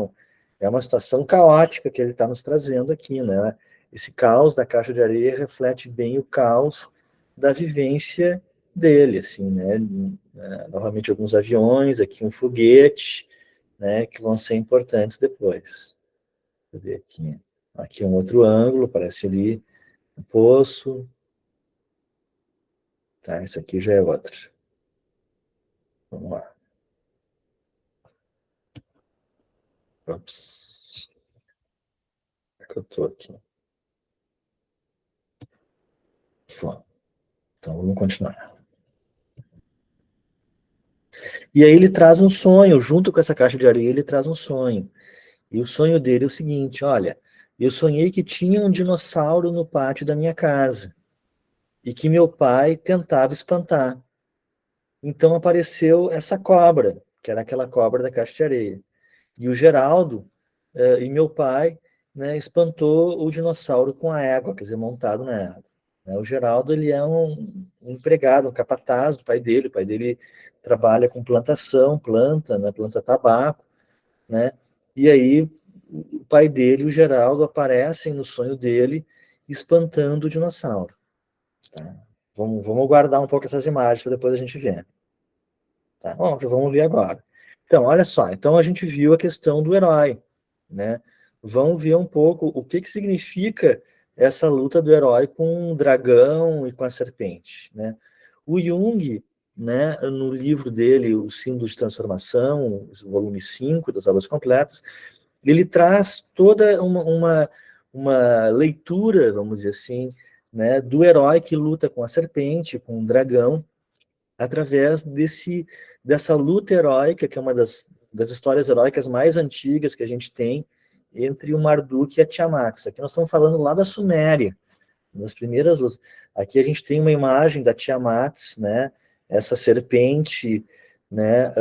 A: É uma situação caótica que ele está nos trazendo aqui, né? Esse caos da caixa de areia reflete bem o caos da vivência dele, assim, né? Novamente alguns aviões, aqui um foguete, né? Que vão ser importantes depois. Deixa eu ver aqui. Aqui um outro ângulo, parece ali um poço. Tá, isso aqui já é outro. Vamos lá. Ops. Onde é que eu tô aqui? Então, vamos continuar. E aí ele traz um sonho, junto com essa caixa de areia, ele traz um sonho. E o sonho dele é o seguinte, olha, eu sonhei que tinha um dinossauro no pátio da minha casa e que meu pai tentava espantar. Então apareceu essa cobra, que era aquela cobra da caixa de areia. E o Geraldo e meu pai, né, espantou o dinossauro com a égua, quer dizer, montado na égua. O Geraldo, ele é um empregado, um capataz do pai dele. O pai dele trabalha com plantação, né, planta tabaco, né? E aí o pai dele, o Geraldo, aparecem no sonho dele espantando o dinossauro. Tá? Vamos guardar um pouco essas imagens para depois a gente ver. Tá? Bom, já vamos ver agora. Então, olha só. Então, a gente viu a questão do herói, né? Vamos ver um pouco o que significa essa luta do herói com o dragão e com a serpente, né? O Jung, né, no livro dele, O Símbolo de Transformação, volume 5 das Obras Completas, ele traz toda uma leitura, vamos dizer assim, né, do herói que luta com a serpente, com o dragão, através dessa luta heróica, que é uma das histórias heróicas mais antigas que a gente tem, entre o Marduk e a Tiamat. Aqui nós estamos falando lá da Suméria, nas primeiras lutas. Aqui a gente tem uma imagem da Tiamat, né, essa serpente, né,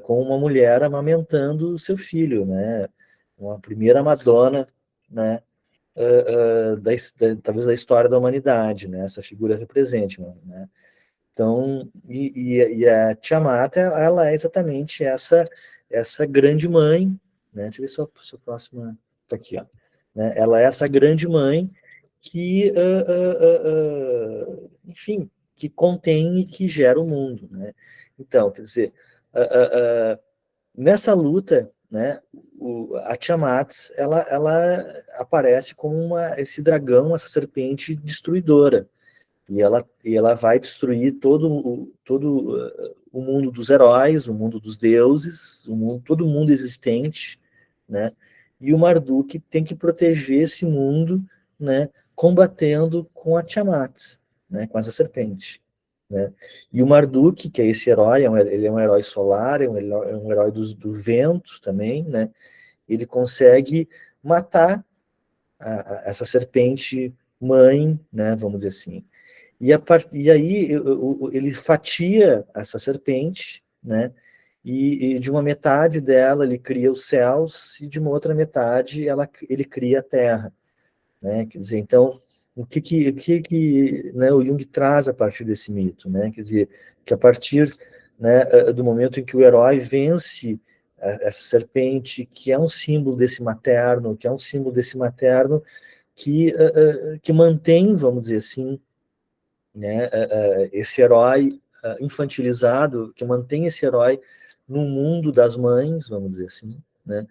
A: com uma mulher amamentando o seu filho, né, uma primeira Madonna, né, talvez da história da humanidade, né, essa figura represente, né. Então, e a Tiamat, ela é exatamente essa grande mãe, né? Deixa eu ver se a próxima está aqui, ó. Né? Ela é essa grande mãe que, enfim, que contém e que gera o mundo, né? Então, quer dizer, nessa luta, né, a Tiamat, ela aparece como esse dragão, essa serpente destruidora, e ela vai destruir todo o mundo dos heróis, o mundo dos deuses, todo mundo existente, né? E o Marduk tem que proteger esse mundo, né? Combatendo com a Tiamat, né? Com essa serpente, né? E o Marduk, que é esse herói, ele é um herói solar, é um herói do vento também, né? Ele consegue matar essa serpente mãe, né? Vamos dizer assim. E aí ele fatia essa serpente, né? E de uma metade dela ele cria os céus e de uma outra metade ele cria a terra, né? Quer dizer, então né, o Jung traz a partir desse mito, né? Quer dizer, que a partir, né, do momento em que o herói vence essa serpente, que é um símbolo desse materno, que mantém, vamos dizer assim, né, esse herói infantilizado, que mantém esse herói no mundo das mães, vamos dizer assim, né?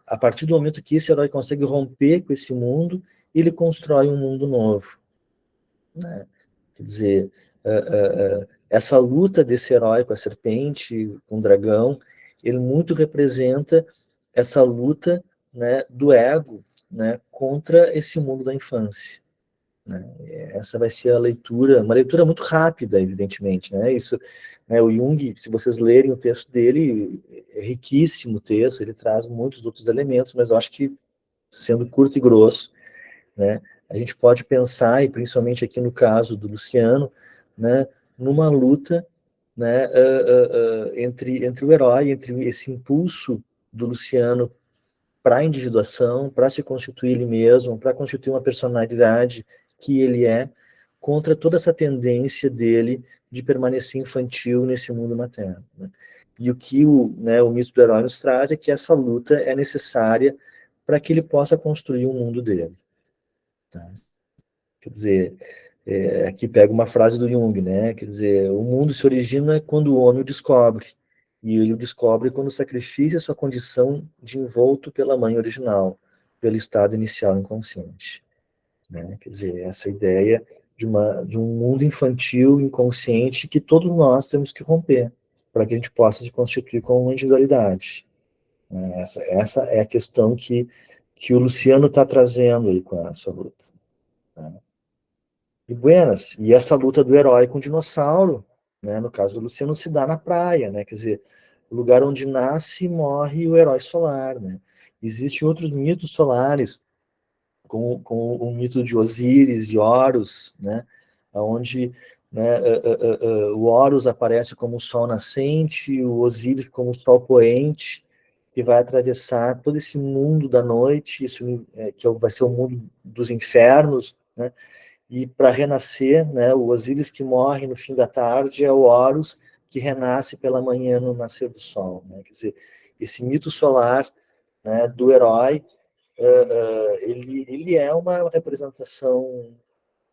A: A partir do momento que esse herói consegue romper com esse mundo, ele constrói um mundo novo, né? Quer dizer, essa luta desse herói com a serpente, com o dragão, ele muito representa essa luta, né, do ego, né, contra esse mundo da infância, né? Essa vai ser a leitura, uma leitura muito rápida, evidentemente, né? Isso, né, o Jung, se vocês lerem o texto dele, é riquíssimo o texto, ele traz muitos outros elementos, mas eu acho que, sendo curto e grosso, né, a gente pode pensar, e principalmente aqui no caso do Luciano, né, numa luta, né, entre o herói, entre esse impulso do Luciano para a individuação, para se constituir ele mesmo, para constituir uma personalidade que ele é, contra toda essa tendência dele de permanecer infantil nesse mundo materno, né? E o que o mito do herói nos traz é que essa luta é necessária para que ele possa construir o mundo dele. Tá? Quer dizer, aqui pega uma frase do Jung, né? Quer dizer, o mundo se origina quando o homem o descobre, e ele o descobre quando sacrifica sua condição de envolto pela mãe original, pelo estado inicial inconsciente, né? Quer dizer, essa ideia de um mundo infantil inconsciente que todos nós temos que romper para que a gente possa se constituir como uma individualidade, né? Essa é a questão que o Luciano está trazendo aí com a sua luta, né? E buenas, e essa luta do herói com o dinossauro, né, no caso do Luciano, se dá na praia, né, quer dizer, o lugar onde nasce e morre o herói solar, né. Existem outros mitos solares, com o mito de Osíris e Horus, né, onde, né, o Horus aparece como o sol nascente, o Osíris como o sol poente, que vai atravessar todo esse mundo da noite, isso, que vai ser o mundo dos infernos, né, e para renascer, né, o Osíris que morre no fim da tarde é o Horus que renasce pela manhã no nascer do sol, né? Quer dizer, esse mito solar, né, do herói, ele é uma representação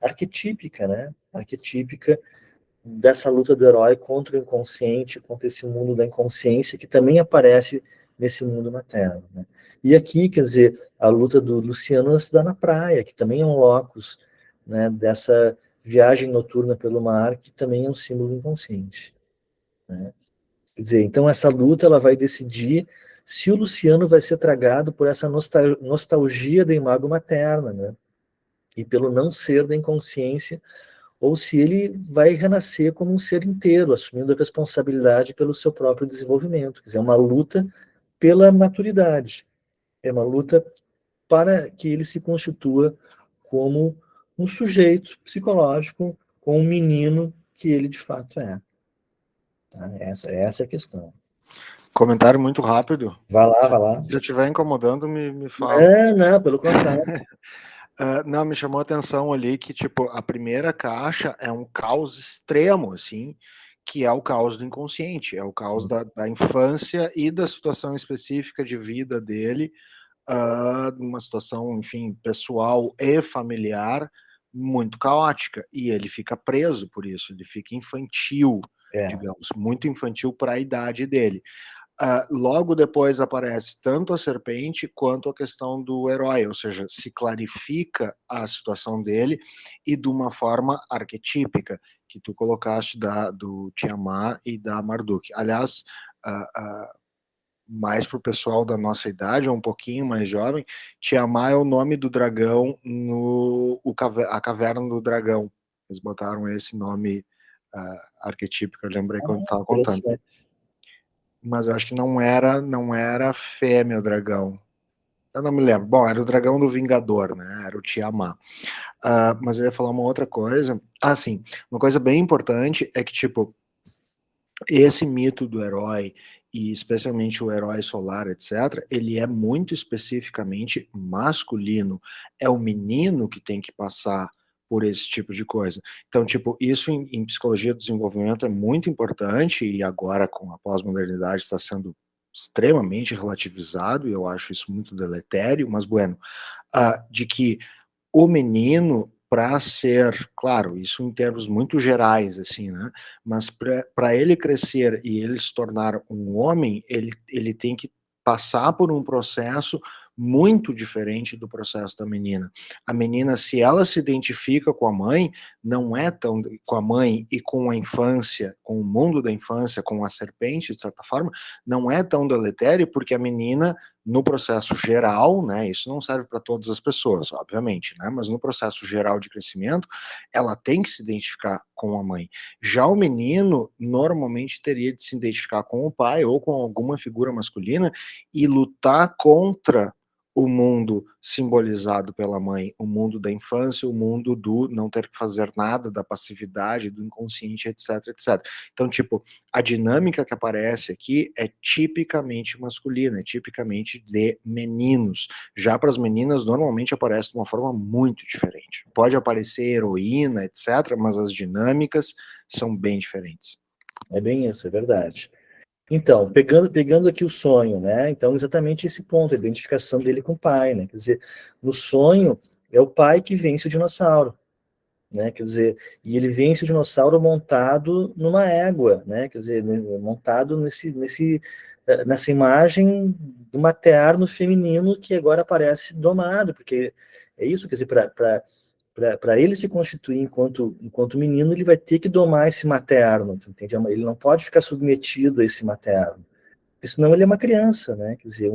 A: arquetípica, né? Arquetípica dessa luta do herói contra o inconsciente, contra esse mundo da inconsciência que também aparece nesse mundo materno, né? E aqui, quer dizer, a luta do Luciano se dá na praia, que também é um locus, né, dessa viagem noturna pelo mar, que também é um símbolo inconsciente, né? Quer dizer, então essa luta ela vai decidir se o Luciano vai ser tragado por essa nostalgia da imago materna, né? E pelo não ser da inconsciência, ou se ele vai renascer como um ser inteiro, assumindo a responsabilidade pelo seu próprio desenvolvimento. Quer dizer, é uma luta pela maturidade, é uma luta para que ele se constitua como um sujeito psicológico, com um menino que ele de fato é. Tá? Essa é a questão.
B: Comentário muito rápido.
A: Vai lá, vai lá.
B: Se eu estiver incomodando, me fala.
A: Não, pelo contrário.
B: Não, me chamou a atenção ali que, tipo, a primeira caixa é um caos extremo, assim, que é o caos do inconsciente, é o caos da infância e da situação específica de vida dele, uma situação, enfim, pessoal e familiar muito caótica, e ele fica preso por isso, ele fica infantil, digamos, muito infantil para a idade dele. Logo depois aparece tanto a serpente quanto a questão do herói, ou seja, se clarifica a situação dele e de uma forma arquetípica, que tu colocaste do Tiamat e da Marduk. Aliás, mais para o pessoal da nossa idade, ou um pouquinho mais jovem, Tiamat é o nome do dragão a Caverna do Dragão. Eles botaram esse nome arquetípico, eu lembrei quando estava contando. Mas eu acho que não era fêmea o dragão. Eu não me lembro. Bom, era o dragão do Vingador, né? Era o Tiamat. Mas eu ia falar uma outra coisa. Sim, uma coisa bem importante é que, tipo, esse mito do herói, e especialmente o herói solar, etc., ele é muito especificamente masculino. É o menino que tem que passar por esse tipo de coisa. Então, tipo, isso em psicologia do desenvolvimento é muito importante, e agora com a pós-modernidade está sendo extremamente relativizado, e eu acho isso muito deletério, mas bueno, de que o menino, para ser, claro, isso em termos muito gerais, assim, né, mas para ele crescer e ele se tornar um homem, ele tem que passar por um processo muito diferente do processo da menina. A menina, se ela se identifica com a mãe, não é tão com a mãe e com a infância, com o mundo da infância, com a serpente, de certa forma, não é tão deletério, porque a menina, no processo geral, né, isso não serve para todas as pessoas, obviamente, né, mas no processo geral de crescimento, ela tem que se identificar com a mãe. Já o menino, normalmente, teria de se identificar com o pai ou com alguma figura masculina e lutar contra o mundo simbolizado pela mãe, o mundo da infância, o mundo do não ter que fazer nada, da passividade, do inconsciente, etc, etc. Então, tipo, a dinâmica que aparece aqui é tipicamente masculina, é tipicamente de meninos. Já para as meninas, normalmente aparece de uma forma muito diferente. Pode aparecer heroína, etc, mas as dinâmicas são bem diferentes.
A: É bem isso, é verdade. Então, pegando aqui o sonho, né? Então, exatamente esse ponto, a identificação dele com o pai, né? Quer dizer, no sonho, é o pai que vence o dinossauro, né? Quer dizer, e ele vence o dinossauro montado numa égua, né? Quer dizer, montado nessa imagem do materno feminino que agora aparece domado, porque é isso, quer dizer, para ele se constituir enquanto menino, ele vai ter que domar esse materno, entende? Ele não pode ficar submetido a esse materno, porque senão ele é uma criança, né? Quer dizer,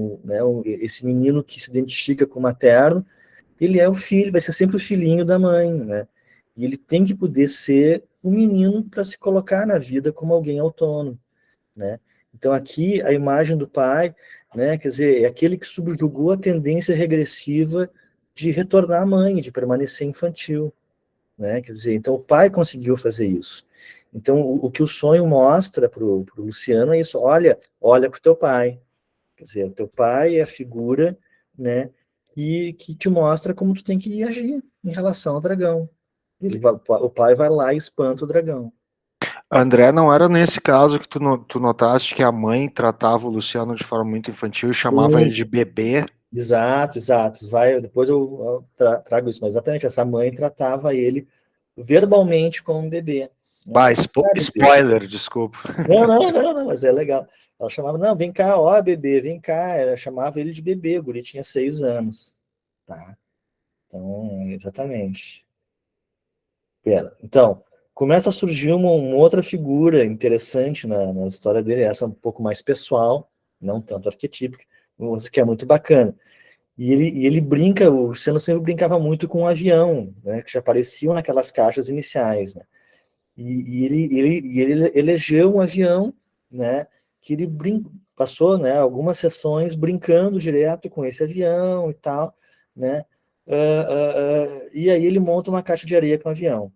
A: esse menino que se identifica com o materno, ele é o filho, vai ser sempre o filhinho da mãe, né? E ele tem que poder ser um menino para se colocar na vida como alguém autônomo, né? Então aqui a imagem do pai, né? Quer dizer, é aquele que subjugou a tendência regressiva de retornar à mãe, de permanecer infantil, né? Quer dizer, então o pai conseguiu fazer isso. Então o que o sonho mostra para o Luciano é isso: olha para o teu pai. Quer dizer, o teu pai é a figura, né? E que te mostra como tu tem que agir em relação ao dragão. O pai vai lá e espanta o dragão.
B: André, não era nesse caso que tu notaste que a mãe tratava o Luciano de forma muito infantil e chamava ele
A: Sim,
B: de bebê?
A: exato, exato. Depois eu trago isso, mas exatamente essa mãe tratava ele verbalmente como um bebê. Né?
B: Bah,
A: Bebê.
B: spoiler, desculpa.
A: Não, mas é legal. Ela chamava, não, vem cá, ó, bebê, vem cá. Ela chamava ele de bebê, o guri tinha 6 anos. Tá? Então, exatamente. Pera. Então, começa a surgir uma outra figura interessante na história dele, essa um pouco mais pessoal, não tanto arquetípica, mas que é muito bacana. E ele brinca, o Luciano sempre brincava muito com o avião, né, que já apareciam naquelas caixas iniciais, né? E ele elegeu um avião, né, que ele passou, né, algumas sessões brincando direto com esse avião e tal, né? E aí ele monta uma caixa de areia com o avião,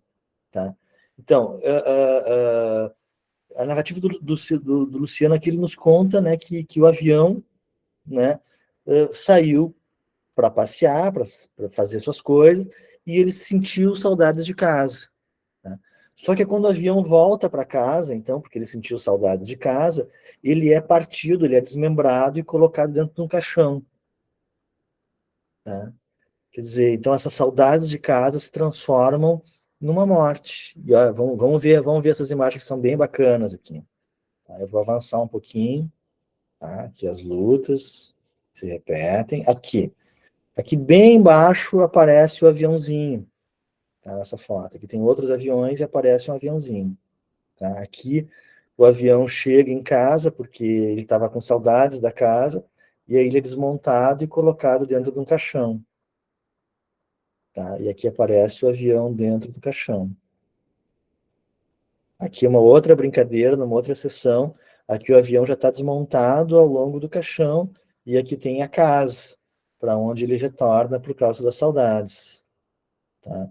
A: tá? Então, a narrativa do Luciano aqui ele nos conta, né, que o avião, né, saiu para passear, para fazer suas coisas, e ele sentiu saudades de casa. Tá? Só que quando o avião volta para casa, então, porque ele sentiu saudades de casa, ele é partido, ele é desmembrado e colocado dentro de um caixão. Tá? Quer dizer, então essas saudades de casa se transformam numa morte. E, ó, vamos ver essas imagens que são bem bacanas aqui. Tá? Eu vou avançar um pouquinho. Tá? Aqui as lutas se repetem. Aqui bem embaixo aparece o aviãozinho, tá? Nessa foto. Aqui tem outros aviões e aparece um aviãozinho. Tá? Aqui o avião chega em casa porque ele estava com saudades da casa e aí ele é desmontado e colocado dentro de um caixão. Tá? E aqui aparece o avião dentro do caixão. Aqui é uma outra brincadeira, numa outra sessão. Aqui o avião já está desmontado ao longo do caixão e aqui tem a casa para onde ele retorna por causa das saudades. Tá?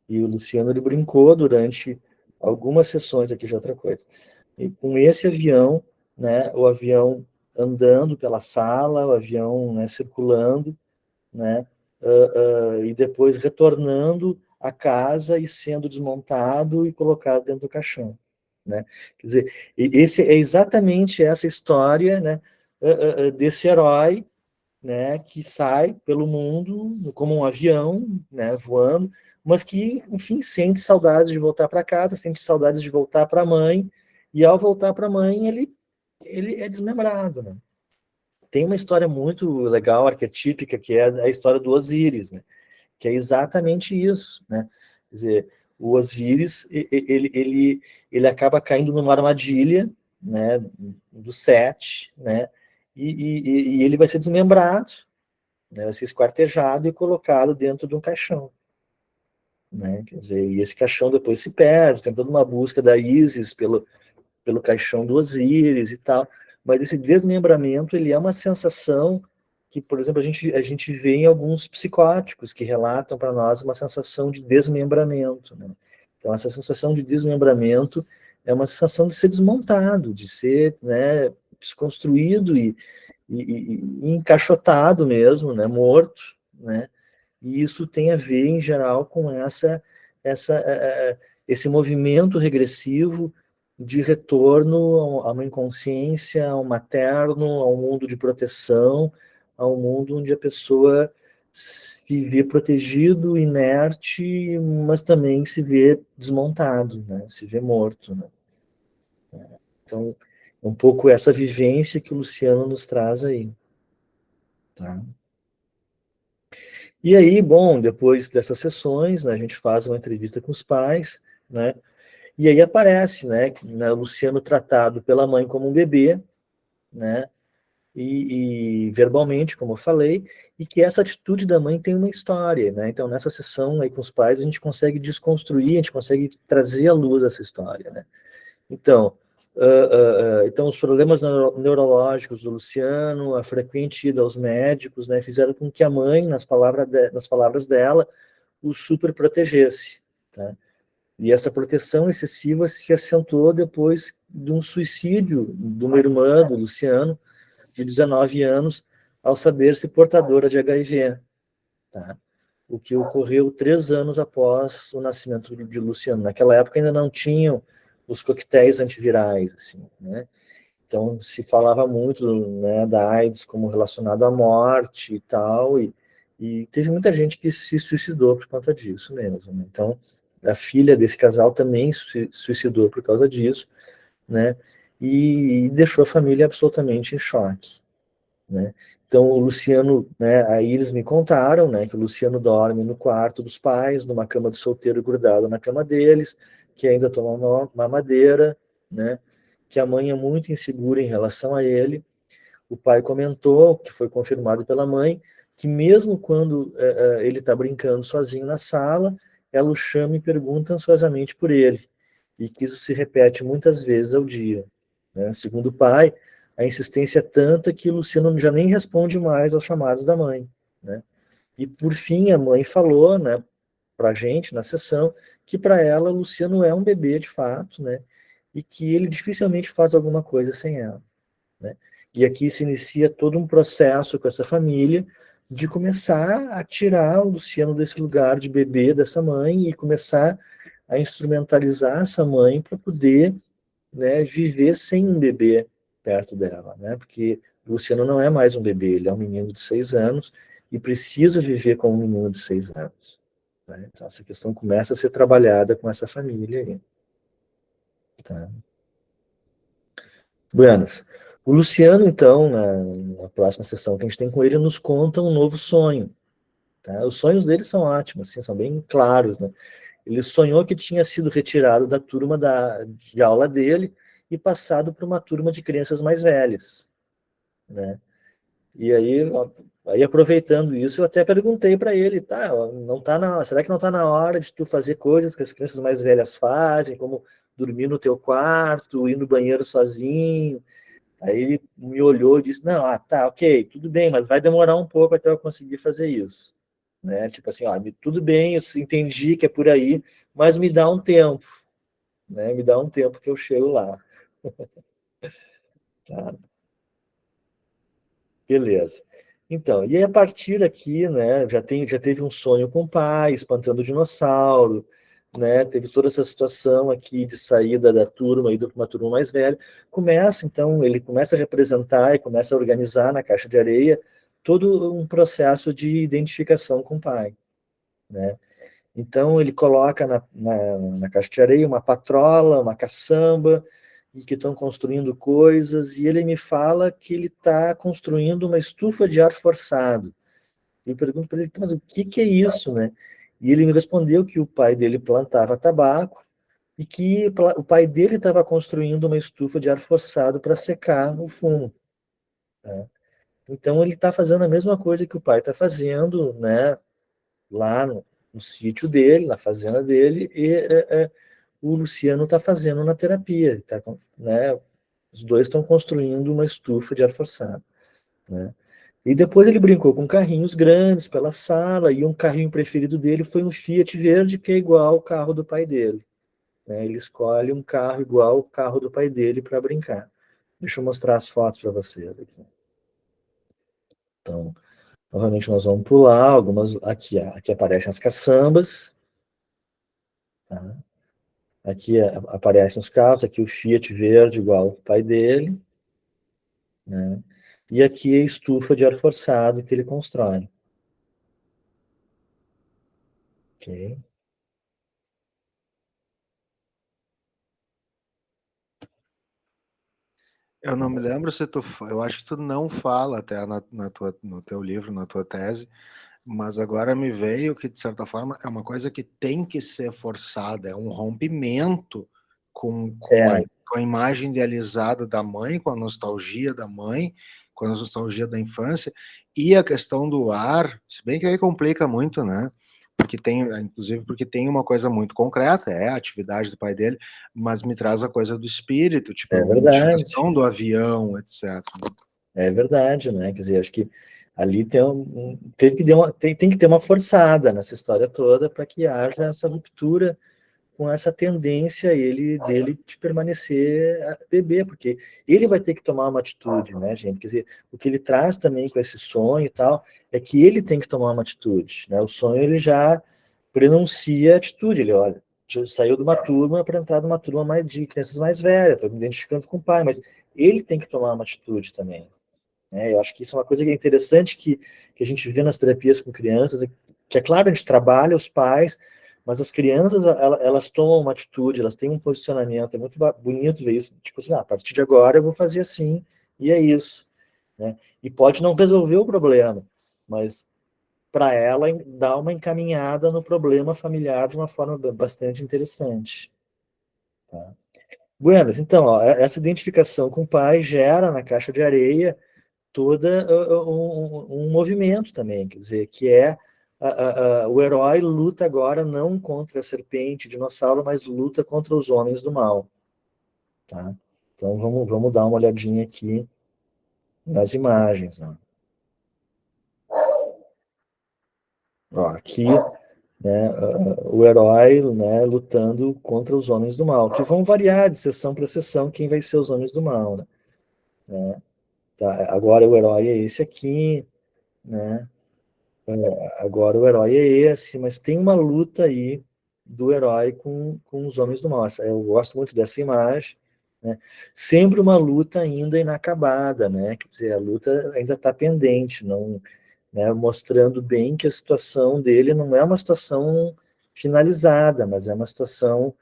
A: E o Luciano ele brincou durante algumas sessões aqui de outra coisa. E com esse avião, né, o avião andando pela sala, o avião, né, circulando, né, e depois retornando a casa e sendo desmontado e colocado dentro do caixão, né? Quer dizer, esse é exatamente essa história, né, desse herói, né, que sai pelo mundo como um avião, né, voando, mas que, enfim, sente saudade de voltar para casa, sente saudade de voltar para a mãe, e ao voltar para a mãe, ele é desmembrado, né? Tem uma história muito legal, arquetípica, que é a história do Osíris, né? Que é exatamente isso, né? Quer dizer, o Osíris, ele acaba caindo numa armadilha, né, do Sete, né? E ele vai ser desmembrado, né, vai ser esquartejado e colocado dentro de um caixão, né? Quer dizer, e esse caixão depois se perde, tem toda uma busca da Ísis pelo caixão do Osíris e tal, mas esse desmembramento, ele é uma sensação que, por exemplo, a gente vê em alguns psicóticos que relatam para nós uma sensação de desmembramento, né? Então, essa sensação de desmembramento é uma sensação de ser desmontado, de ser, né, desconstruído e encaixotado mesmo, né, morto, né? E isso tem a ver, em geral, com esse movimento regressivo de retorno a uma inconsciência, ao materno, ao mundo de proteção, ao mundo onde a pessoa se vê protegido, inerte, mas também se vê desmontado, né? Se vê morto, né? Então, é um pouco essa vivência que o Luciano nos traz aí, tá? E aí, bom, depois dessas sessões, né, a gente faz uma entrevista com os pais, né? E aí aparece, né, o Luciano tratado pela mãe como um bebê, né? E verbalmente, como eu falei, e que essa atitude da mãe tem uma história, né? Então, nessa sessão aí com os pais, a gente consegue desconstruir, a gente consegue trazer à luz essa história, né? Então, então os problemas neurológicos do Luciano, a frequente ida aos médicos, né, fizeram com que a mãe, nas palavras dela, o super protegesse, tá? E essa proteção excessiva se acentuou depois de um suicídio de uma irmã do Luciano, de 19 anos, ao saber-se portadora de HIV, tá? O que ocorreu 3 anos após o nascimento de Luciano. Naquela época ainda não tinham os coquetéis antivirais, assim, né? Então se falava muito, né, da AIDS como relacionado à morte e tal, e teve muita gente que se suicidou por conta disso mesmo, né? Então a filha desse casal também se suicidou por causa disso, né? E deixou a família absolutamente em choque, né? Então o Luciano, né, aí eles me contaram, né, que o Luciano dorme no quarto dos pais, numa cama de solteiro grudado na cama deles, que ainda toma mamadeira, né, que a mãe é muito insegura em relação a ele. O pai comentou, que foi confirmado pela mãe, que mesmo quando ele está brincando sozinho na sala, ela o chama e pergunta ansiosamente por ele, e que isso se repete muitas vezes ao dia, né? Segundo o pai, a insistência é tanta que Luciano já nem responde mais aos chamados da mãe, né? E por fim a mãe falou, né, para a gente na sessão, que para ela Luciano é um bebê de fato, né? E que ele dificilmente faz alguma coisa sem ela, né? E aqui se inicia todo um processo com essa família de começar a tirar o Luciano desse lugar de bebê dessa mãe e começar a instrumentalizar essa mãe para poder, né, viver sem um bebê perto dela, né? Porque o Luciano não é mais um bebê, ele é um menino de 6 anos e precisa viver como um menino de 6 anos, né? Então essa questão começa a ser trabalhada com essa família aí, tá? Buenas. O Luciano, então, na próxima sessão que a gente tem com ele, nos conta um novo sonho, tá? Os sonhos dele são ótimos, assim, são bem claros, né? Ele sonhou que tinha sido retirado da turma de aula dele e passado para uma turma de crianças mais velhas, né? E aí aproveitando isso, eu até perguntei para ele, tá, não tá será que não está na hora de tu fazer coisas que as crianças mais velhas fazem, como dormir no teu quarto, ir no banheiro sozinho? Aí ele me olhou e disse, não, tá, ok, tudo bem, mas vai demorar um pouco até eu conseguir fazer isso, né? Tipo assim, ó, tudo bem, eu entendi que é por aí, mas me dá um tempo, né? Me dá um tempo que eu chego lá. Tá? Beleza. Então, e aí a partir daqui, né, já teve um sonho com o pai, espantando o dinossauro, né, teve toda essa situação aqui de saída da turma, indo para uma turma mais velha. Então, ele começa a representar e começa a organizar na caixa de areia todo um processo de identificação com o pai, né. Então, ele coloca na caixa de areia uma patrola, uma caçamba, e que estão construindo coisas, e ele me fala que ele está construindo uma estufa de ar forçado. Eu pergunto para ele, mas o que é isso, né? E ele me respondeu que o pai dele plantava tabaco e que o pai dele estava construindo uma estufa de ar forçado para secar o fumo, né? Então, ele está fazendo a mesma coisa que o pai está fazendo, né, lá no sítio dele, na fazenda dele, e o Luciano está fazendo na terapia, tá, né? Os dois estão construindo uma estufa de ar forçado, né? E depois ele brincou com carrinhos grandes pela sala, e um carrinho preferido dele foi um Fiat verde, que é igual ao carro do pai dele, né? Ele escolhe um carro igual ao carro do pai dele para brincar. Deixa eu mostrar as fotos para vocês aqui. Então, novamente nós vamos pular algumas. Aqui aparecem as caçambas, tá? Aqui aparecem os carros, aqui o Fiat verde igual ao pai dele, né? E aqui a estufa de ar forçado que ele constrói. Ok?
B: Eu não me lembro se eu acho que tu não fala até no teu livro, na tua tese, mas agora me veio que, de certa forma, é uma coisa que tem que ser forçada, é um rompimento com a imagem idealizada da mãe, com a nostalgia da mãe, com a nostalgia da infância, e a questão do ar, se bem que aí complica muito, né? Inclusive porque tem uma coisa muito concreta, é a atividade do pai dele, mas me traz a coisa do espírito, tipo,
A: É
B: a
A: verdade.
B: modificação do avião, etc.
A: É verdade, né? Quer dizer, acho que ali tem que ter uma forçada nessa história toda para que haja essa ruptura com essa tendência dele de permanecer a beber, porque ele vai ter que tomar uma atitude, né, gente? Quer dizer, o que ele traz também com esse sonho e tal, é que ele tem que tomar uma atitude, né? O sonho ele já prenuncia a atitude, ele olha, já saiu de uma turma para entrar numa turma mais de crianças mais velhas, estou me identificando com o pai, mas ele tem que tomar uma atitude também, né? Eu acho que isso é uma coisa que é interessante que a gente vê nas terapias com crianças, que é claro, a gente trabalha os pais, mas as crianças, elas tomam uma atitude, elas têm um posicionamento, é muito bonito ver isso, tipo assim, a partir de agora eu vou fazer assim, e é isso, né? E pode não resolver o problema, mas para ela dar uma encaminhada no problema familiar de uma forma bastante interessante, tá? Buenas, então, ó, essa identificação com o pai gera na caixa de areia toda um movimento também, quer dizer, que é o herói luta agora não contra a serpente, dinossauro, mas luta contra os homens do mal, tá? Então vamos dar uma olhadinha aqui nas imagens, ó. Ó, aqui, né, o herói, né, lutando contra os homens do mal, que vão variar de sessão para sessão quem vai ser os homens do mal, né? Tá, agora o herói é esse aqui, né? Agora o herói é esse, mas tem uma luta aí do herói com os homens do mal. Eu gosto muito dessa imagem, né? Sempre uma luta ainda inacabada, né? Quer dizer, a luta ainda está pendente, não, né? Mostrando bem que a situação dele não é uma situação finalizada, mas é uma situação,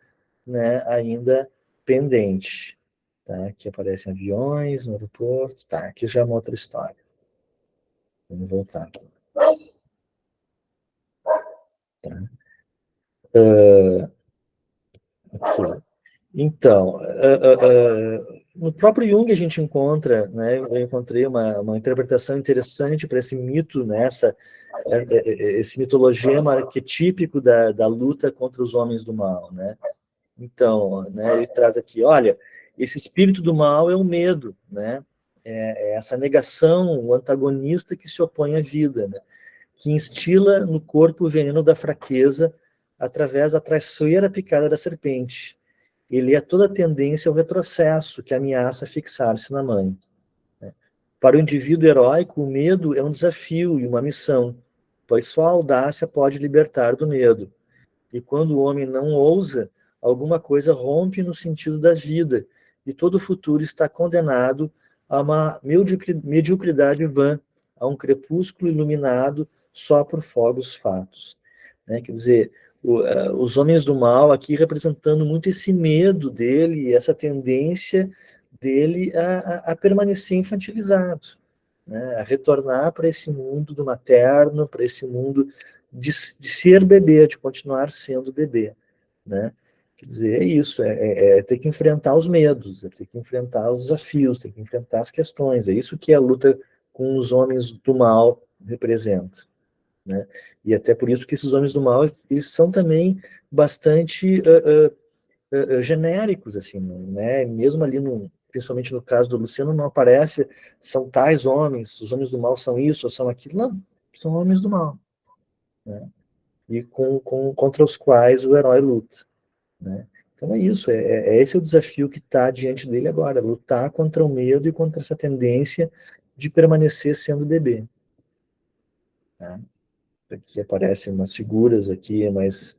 A: né, ainda pendente. Tá? Aqui aparecem aviões no aeroporto. Tá, aqui já é uma outra história. Vamos voltar. Tá? Aqui. Então, no próprio Jung a gente encontra, né, eu encontrei uma interpretação interessante para esse mito, né, esse mitologema arquetípico da luta contra os homens do mal, né? Então, né, ele traz aqui, olha, esse espírito do mal é o medo, né? É essa negação, o antagonista que se opõe à vida, né? Que instila no corpo o veneno da fraqueza através da traiçoeira picada da serpente. Ele é toda tendência ao retrocesso que ameaça fixar-se na mãe, né? Para o indivíduo heróico, o medo é um desafio e uma missão, pois só a audácia pode libertar do medo. E quando o homem não ousa, alguma coisa rompe no sentido da vida, e todo o futuro está condenado a uma mediocridade vã, a um crepúsculo iluminado só por fogos fatos. Né? Quer dizer, os homens do mal aqui representando muito esse medo dele, essa tendência dele a permanecer infantilizado, né? A retornar para esse mundo do materno, para esse mundo de ser bebê, de continuar sendo bebê, né? Quer dizer, é isso, é ter que enfrentar os medos, é ter que enfrentar os desafios, ter que enfrentar as questões, é isso que a luta com os homens do mal representa, né? E até por isso que esses homens do mal, eles são também bastante genéricos, assim, né? Mesmo ali, principalmente no caso do Luciano, não aparece, são tais homens, os homens do mal são isso, ou são aquilo, não, são homens do mal, né? E contra os quais o herói luta, né? Então é isso, esse é o desafio que está diante dele agora, lutar contra o medo e contra essa tendência de permanecer sendo bebê. Tá? Aqui aparecem umas figuras aqui mais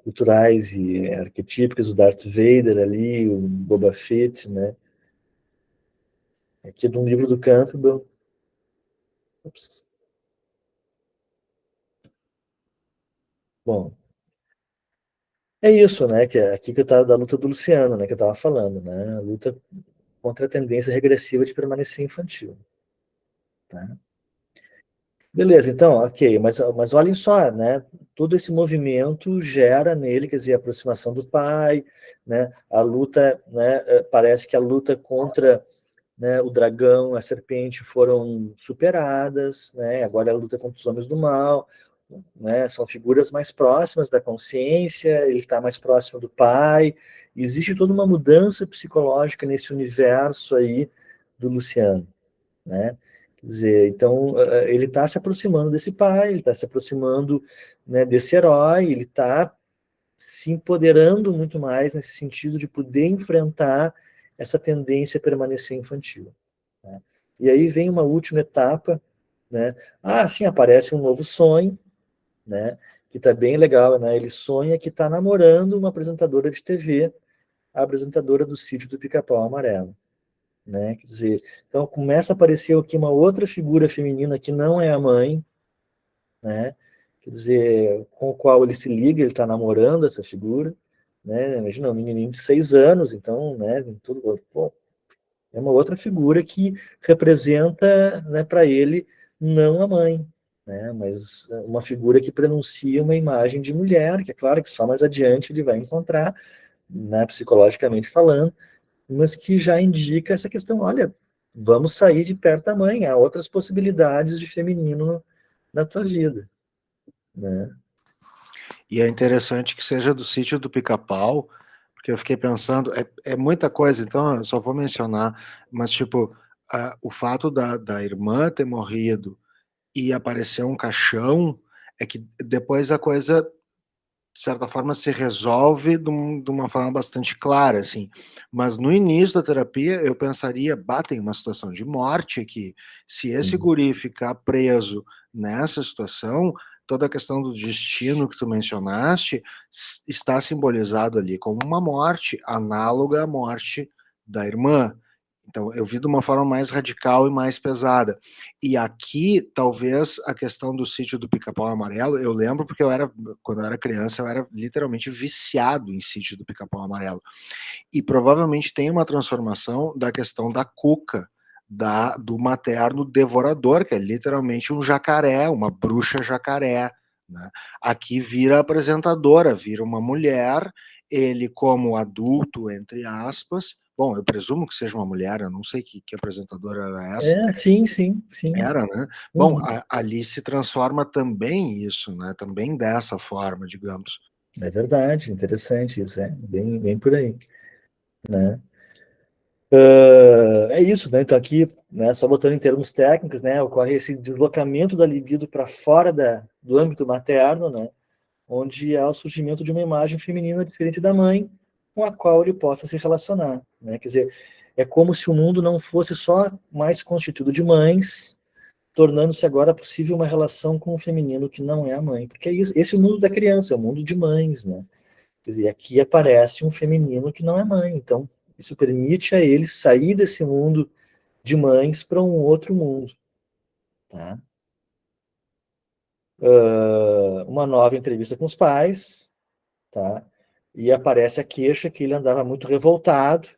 A: culturais e arquetípicas, o Darth Vader ali, o Boba Fett, né? Aqui é de um livro do Campbell. Ups. Bom, é isso, né? Que é aqui que eu tava da luta do Luciano, né? Que eu estava falando, né? A luta contra a tendência regressiva de permanecer infantil. Tá? Beleza, então, ok, mas olhem só, né? Todo esse movimento gera nele, quer dizer, a aproximação do pai, né? A luta, né? Parece que a luta contra, né, o dragão, a serpente foram superadas, né? Agora a luta contra os homens do mal, né? São figuras mais próximas da consciência, ele está mais próximo do pai. Existe toda uma mudança psicológica nesse universo aí do Luciano, né? Quer dizer, então ele está se aproximando desse pai, ele está se aproximando, né, desse herói, ele está se empoderando muito mais nesse sentido de poder enfrentar essa tendência a permanecer infantil, né? E aí vem uma última etapa, né? Ah, sim, aparece um novo sonho, né? Que tá bem legal, né? Ele sonha que está namorando uma apresentadora de TV, a apresentadora do Sítio do Pica-Pau Amarelo, né? Quer dizer, então começa a aparecer aqui uma outra figura feminina que não é a mãe, né? Quer dizer, com o qual ele se liga, ele está namorando essa figura, né? Imagina, um menininho de 6 anos, então, né? Tudo, pô, é uma outra figura que representa, né, para ele não a mãe, né? Mas uma figura que prenuncia uma imagem de mulher, que é claro que só mais adiante ele vai encontrar, né, psicologicamente falando, mas que já indica essa questão, olha, vamos sair de perto da mãe, há outras possibilidades de feminino na tua vida, né?
B: E é interessante que seja do Sítio do Pica-Pau, porque eu fiquei pensando, é muita coisa, então eu só vou mencionar, mas tipo, o fato da irmã ter morrido e aparecer um caixão, é que depois a coisa, de certa forma, se resolve de uma forma bastante clara, assim. Mas no início da terapia, eu pensaria, tem uma situação de morte aqui. Se esse
A: Uhum.
B: guri ficar preso nessa situação, toda a questão do destino que tu mencionaste está simbolizado ali como uma morte, análoga à morte da irmã. Então, eu vi de uma forma mais radical e mais pesada. E aqui, talvez, a questão do Sítio do Pica-Pau Amarelo, eu lembro porque quando eu era criança, eu era literalmente viciado em Sítio do Pica-Pau Amarelo. E provavelmente tem uma transformação da questão da Cuca, do materno devorador, que é literalmente um jacaré, uma bruxa jacaré, né? Aqui vira apresentadora, vira uma mulher, ele como adulto, entre aspas, bom, eu presumo que seja uma mulher, eu não sei que apresentadora era essa.
A: Sim, sim, sim.
B: Era, né? Bom,
A: Uhum.
B: ali se transforma também isso, né? Também dessa forma, digamos.
A: É verdade, interessante isso, bem, bem por aí, né? É isso, né? Então aqui, né, só botando em termos técnicos, né, ocorre esse deslocamento da libido para fora do âmbito materno, né, onde há o surgimento de uma imagem feminina diferente da mãe, com a qual ele possa se relacionar, né? Quer dizer, é como se o mundo não fosse só mais constituído de mães, tornando-se agora possível uma relação com o feminino que não é a mãe. Porque esse é o mundo da criança, é o mundo de mães, né? Quer dizer, aqui aparece um feminino que não é mãe. Então, isso permite a ele sair desse mundo de mães para um outro mundo. Tá? Uma nova entrevista com os pais, tá? E aparece a queixa que ele andava muito revoltado,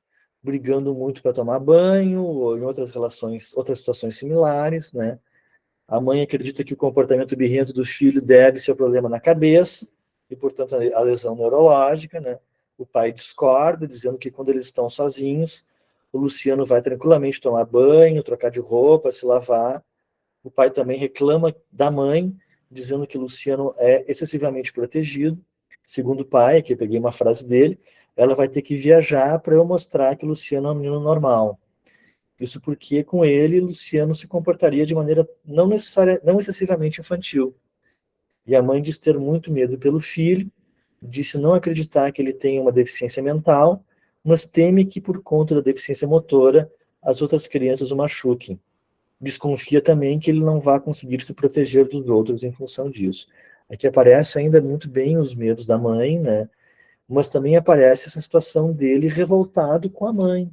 A: brigando muito para tomar banho, ou em outras relações, outras situações similares, né? A mãe acredita que o comportamento birrento do filho deve-se ao problema na cabeça, e, portanto, a lesão neurológica, né? O pai discorda, dizendo que quando eles estão sozinhos, o Luciano vai tranquilamente tomar banho, trocar de roupa, se lavar. O pai também reclama da mãe, dizendo que Luciano é excessivamente protegido. Segundo o pai, que eu peguei uma frase dele, ela vai ter que viajar para eu mostrar que Luciano é um menino normal. Isso porque com ele, Luciano se comportaria de maneira não necessária, não excessivamente infantil. E a mãe diz ter muito medo pelo filho, disse não acreditar que ele tenha uma deficiência mental, mas teme que por conta da deficiência motora, as outras crianças o machuquem. Desconfia também que ele não vai conseguir se proteger dos outros em função disso. Aqui aparece ainda muito bem os medos da mãe, né? Mas também aparece essa situação dele revoltado com a mãe,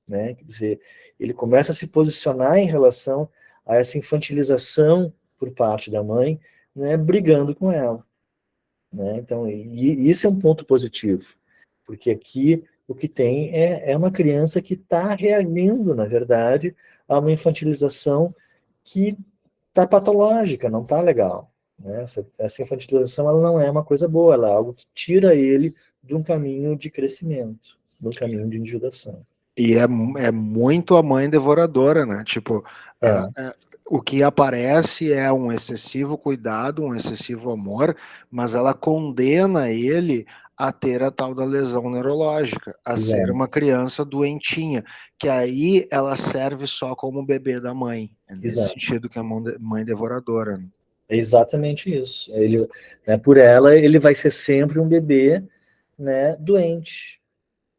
A: né? Quer dizer, ele começa a se posicionar em relação a essa infantilização por parte da mãe, né? Brigando com ela, né? Então, isso é um ponto positivo, porque aqui o que tem é uma criança que está reagindo, na verdade, a uma infantilização que está patológica, não está legal. Né? Essa infantilização ela não é uma coisa boa, ela é algo que tira ele de um caminho de crescimento, de um caminho de individuação.
B: E é muito a mãe devoradora, né? Tipo, o que aparece é um excessivo cuidado, um excessivo amor, mas ela condena ele a ter a tal da lesão neurológica, a
A: Exato.
B: ser uma criança doentinha, que aí ela serve só como bebê da mãe. É nesse
A: Exato.
B: sentido que é mãe devoradora. Né?
A: É exatamente isso. Ele, né, por ela, ele vai ser sempre um bebê, né, doente,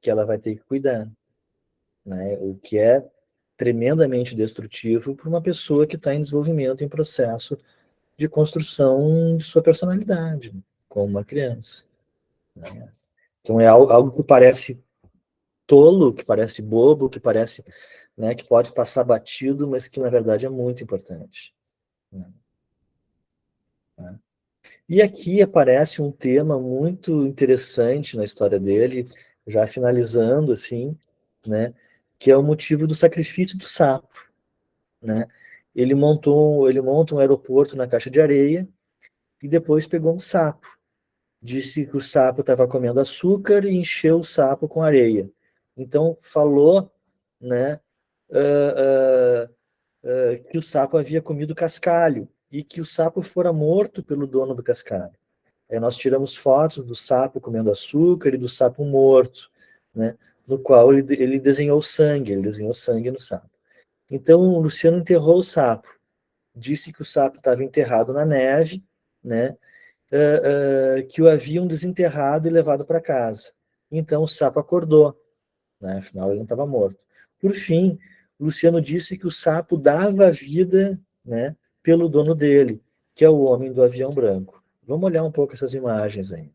A: que ela vai ter que cuidar. Né, o que é tremendamente destrutivo para uma pessoa que está em desenvolvimento, em processo de construção de sua personalidade, como uma criança. Né? Então é algo que parece tolo, que parece bobo, que parece, né, que pode passar batido, mas que na verdade é muito importante. Né? E aqui aparece um tema muito interessante na história dele, já finalizando assim, né, que é o motivo do sacrifício do sapo, né? Ele monta um aeroporto na caixa de areia e depois pegou um sapo. Disse que o sapo estava comendo açúcar e encheu o sapo com areia. Então falou, né, que o sapo havia comido cascalho e que o sapo fora morto pelo dono do cascalho. Aí nós tiramos fotos do sapo comendo açúcar e do sapo morto, né, no qual ele desenhou sangue, ele desenhou sangue no sapo. Então o Luciano enterrou o sapo, disse que o sapo estava enterrado na neve, né, que o haviam desenterrado e levado para casa. Então o sapo acordou, né, afinal ele não estava morto. Por fim, Luciano disse que o sapo dava a vida, né, pelo dono dele, que é o homem do avião branco. Vamos olhar um pouco essas imagens aí.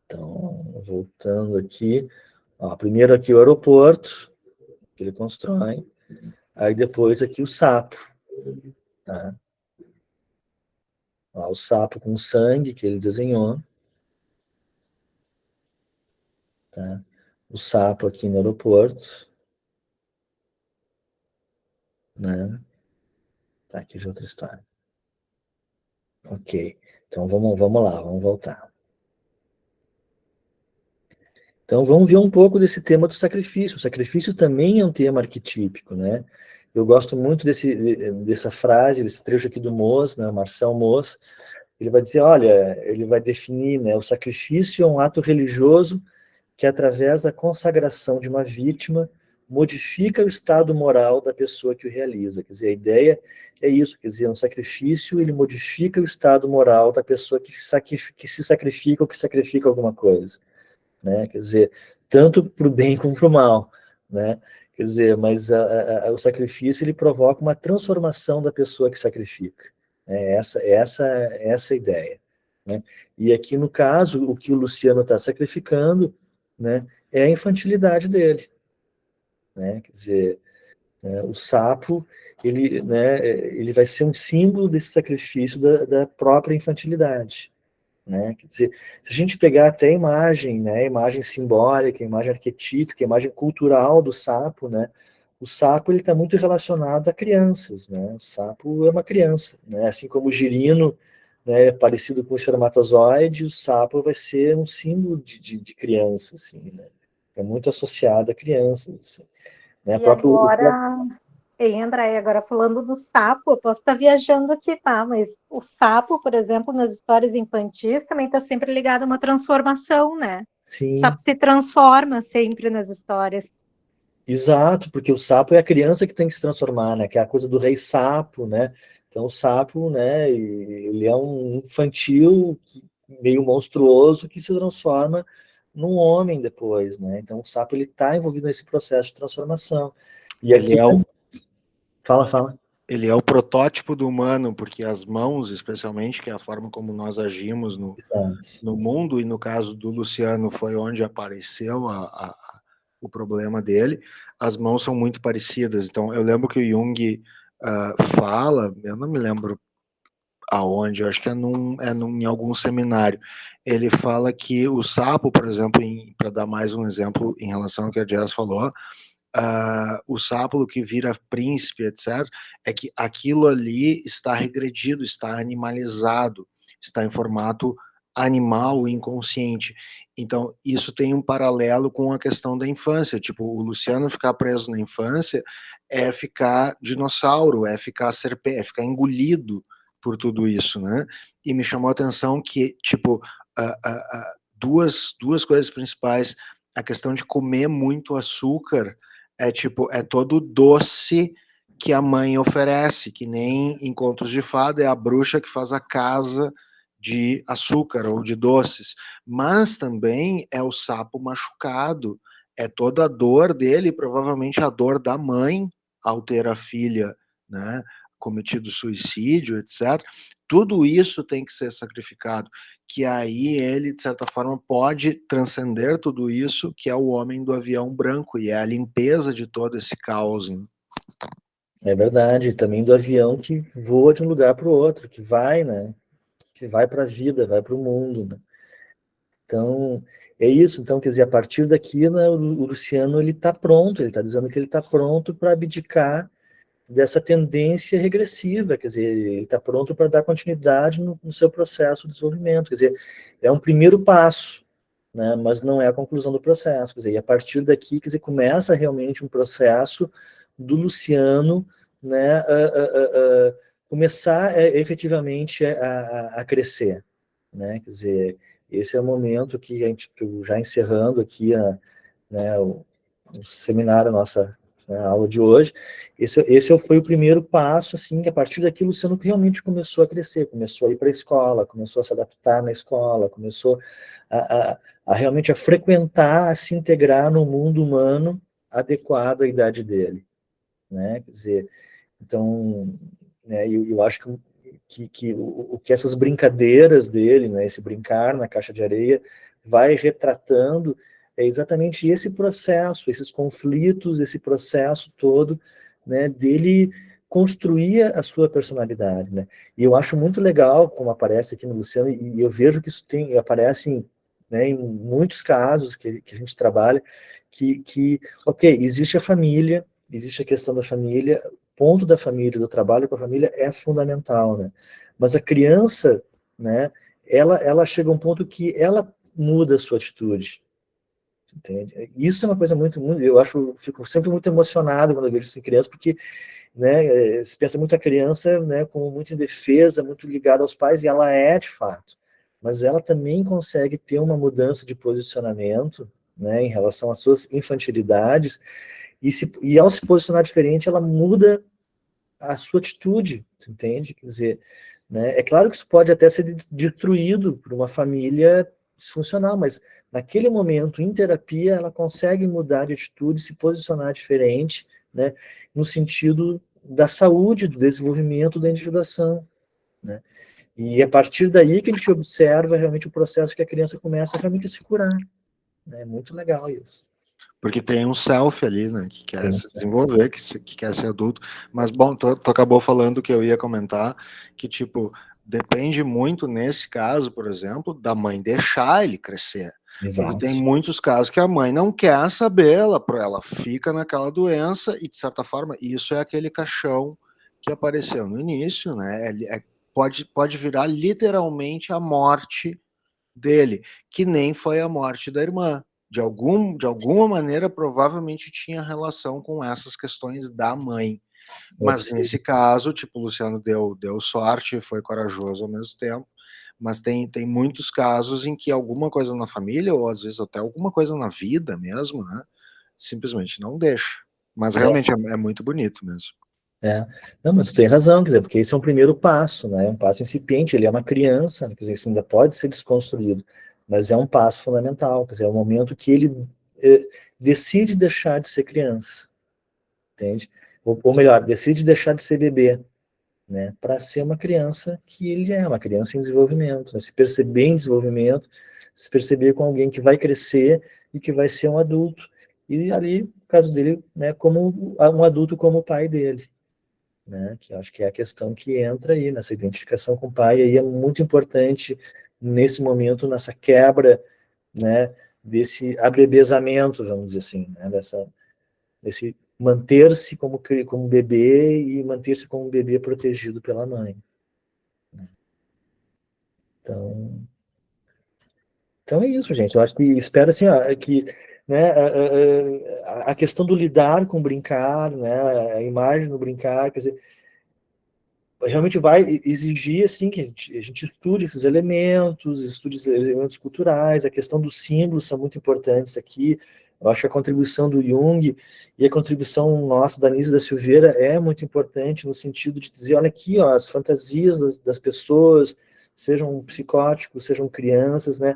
A: Então, voltando aqui, ó, primeiro aqui o aeroporto, que ele constrói, aí depois aqui o sapo, tá? Ó, o sapo com sangue que ele desenhou, tá? O sapo aqui no aeroporto, né? Tá, aqui já outra história. Ok, então vamos lá, vamos voltar. Então vamos ver um pouco desse tema do sacrifício. O sacrifício também é um tema arquetípico, né? Eu gosto muito dessa frase, desse trecho aqui do Moz, né, Marcel Moz. Ele vai dizer, olha, ele vai definir, né, o sacrifício é um ato religioso que, através da consagração de uma vítima, modifica o estado moral da pessoa que o realiza. Quer dizer, a ideia é isso, quer dizer, um sacrifício, ele modifica o estado moral da pessoa que se sacrifica ou que sacrifica alguma coisa. né? Quer dizer, tanto para o bem como para o mal, né? Quer dizer, mas o sacrifício ele provoca uma transformação da pessoa que sacrifica. É essa a ideia, né? E aqui no caso, o que o Luciano está sacrificando, né, é a infantilidade dele, né? Quer dizer, o sapo ele vai ser um símbolo desse sacrifício da própria infantilidade, né? Quer dizer, se a gente pegar até a imagem, né, a imagem simbólica, a imagem arquetípica, a imagem cultural do sapo, né, o sapo ele está muito relacionado a crianças, né? O sapo é uma criança, né? Assim como o girino, né, é parecido com o espermatozoide, o sapo vai ser um símbolo de criança, assim, né? É muito associado a crianças, assim, né?
C: E agora, ei, André, agora falando do sapo, eu posso estar viajando aqui, tá? Mas o sapo, por exemplo, nas histórias infantis, também está sempre ligado a uma transformação, né? O
A: Sim,
C: sapo se transforma sempre nas histórias.
A: exato, porque o sapo é a criança que tem que se transformar, né? Que é a coisa do rei sapo, né? Então o sapo, né? Ele é um infantil meio monstruoso que se transforma num homem depois, né? Então o sapo ele está envolvido nesse processo de transformação. E
B: Ele
A: aqui,
B: é o,
A: fala.
B: ele é o protótipo do humano, porque as mãos, especialmente, que é a forma como nós agimos
A: Exato.
B: no mundo, e no caso do Luciano foi onde apareceu o problema dele, as mãos são muito parecidas. Então, eu lembro que o Jung fala, eu não me lembro aonde, eu acho que em algum seminário, ele fala que o sapo, por exemplo, para dar mais um exemplo em relação ao que a Jess falou, o sapo que vira príncipe, etc., é que aquilo ali está regredido, está animalizado, está em formato animal inconsciente. Então, isso tem um paralelo com a questão da infância. Tipo, o Luciano ficar preso na infância é ficar dinossauro, é ficar serpente, é ficar engolido por tudo isso, né? E me chamou a atenção que, tipo, duas coisas principais. A questão de comer muito açúcar é tipo, é todo doce que a mãe oferece, que nem em Contos de Fada, é a bruxa que faz a casa de açúcar ou de doces. Mas também é o sapo machucado, é toda a dor dele, provavelmente a dor da mãe ao ter a filha, né, cometido suicídio, etc. Tudo isso tem que ser sacrificado, que aí ele, de certa forma, pode transcender tudo isso, que é o homem do avião branco, e é a limpeza de todo esse caos. Né?
A: É verdade. Também do avião que voa de um lugar para o outro, que vai, né? Que vai para a vida, vai para o mundo, né? Então, é isso. Então, quer dizer, a partir daqui, né, o Luciano ele está pronto, ele está dizendo que ele está pronto para abdicar dessa tendência regressiva, quer dizer, ele está pronto para dar continuidade no seu processo de desenvolvimento, quer dizer, é um primeiro passo, né, mas não é a conclusão do processo, quer dizer, e a partir daqui, quer dizer, começa realmente um processo do Luciano, né, começar efetivamente a crescer, né, quer dizer, esse é o momento que a gente, já encerrando aqui né, o seminário, a nossa, né, a aula de hoje, esse foi o primeiro passo, assim, que a partir daqui o Luciano realmente começou a crescer, começou a ir para a escola, começou a se adaptar na escola, começou a realmente a frequentar, a se integrar no mundo humano adequado à idade dele, né, quer dizer, então, né, eu acho que o que essas brincadeiras dele, né, esse brincar na caixa de areia, vai retratando é exatamente esse processo, esses conflitos, esse processo todo, né, dele construir a sua personalidade, né? E eu acho muito legal como aparece aqui no Luciano, e eu vejo que isso aparece né, em muitos casos que a gente trabalha, ok, existe a família, existe a questão da família, ponto da família, do trabalho com a família é fundamental, né? Mas a criança, né, ela chega a um ponto que ela muda a sua atitude, entende? Isso é uma coisa muito, eu acho, fico sempre muito emocionado quando eu vejo isso em criança, porque, né, se pensa muito a criança, né, como muito indefesa, muito ligada aos pais, e ela é de fato, mas ela também consegue ter uma mudança de posicionamento, né, em relação às suas infantilidades, e ao se posicionar diferente, ela muda a sua atitude, entende? Quer dizer, né, é claro que isso pode até ser destruído por uma família disfuncional, mas naquele momento, em terapia, ela consegue mudar de atitude, se posicionar diferente, né, no sentido da saúde, do desenvolvimento, da individuação, né? E a partir daí que a gente observa realmente o processo que a criança começa realmente a se curar, né? É muito legal isso.
B: Porque tem um self ali, né, que quer
A: Tem um
B: se desenvolver, que quer ser adulto. Mas, bom, tu acabou falando que eu ia comentar, que, tipo, depende muito, nesse caso, por exemplo, da mãe deixar ele crescer.
A: Exato.
B: Porque tem muitos casos que a mãe não quer saber, ela fica naquela doença e, de certa forma, isso é aquele caixão que apareceu no início, né? Pode virar literalmente a morte dele, que nem foi a morte da irmã. De alguma maneira, provavelmente tinha relação com essas questões da mãe. Mas nesse caso, tipo, o Luciano deu sorte, foi corajoso ao mesmo tempo, mas tem muitos casos em que alguma coisa na família, ou às vezes até alguma coisa na vida mesmo, né, simplesmente não deixa. Mas realmente é muito bonito mesmo.
A: Não, mas tu tem razão, quer dizer, porque esse é um primeiro passo, né? É um passo incipiente, ele é uma criança, quer dizer, isso ainda pode ser desconstruído, mas é um passo fundamental, quer dizer, é o momento que ele decide deixar de ser criança, entende? Ou melhor, decide deixar de ser bebê, né? Para ser uma criança que ele é, uma criança em desenvolvimento, né? Se perceber em desenvolvimento, se perceber com alguém que vai crescer e que vai ser um adulto. E ali, no caso dele, né, como um adulto como o pai dele. Né, que acho que é a questão que entra aí, nessa identificação com o pai, aí é muito importante nesse momento, nessa quebra, né, desse abebezamento, vamos dizer assim, né, desse manter-se como bebê e manter-se como bebê protegido pela mãe. Então é isso, gente, eu acho que espero assim, ó, que, né, a questão do lidar com o brincar, né, a imagem do brincar, quer dizer, realmente vai exigir assim que a gente estude esses elementos, estude esses elementos culturais, a questão dos símbolos são muito importantes aqui. Eu acho que a contribuição do Jung e a contribuição nossa da Anísia da Silveira é muito importante no sentido de dizer, olha aqui, ó, as fantasias das pessoas, sejam psicóticos, sejam crianças, né?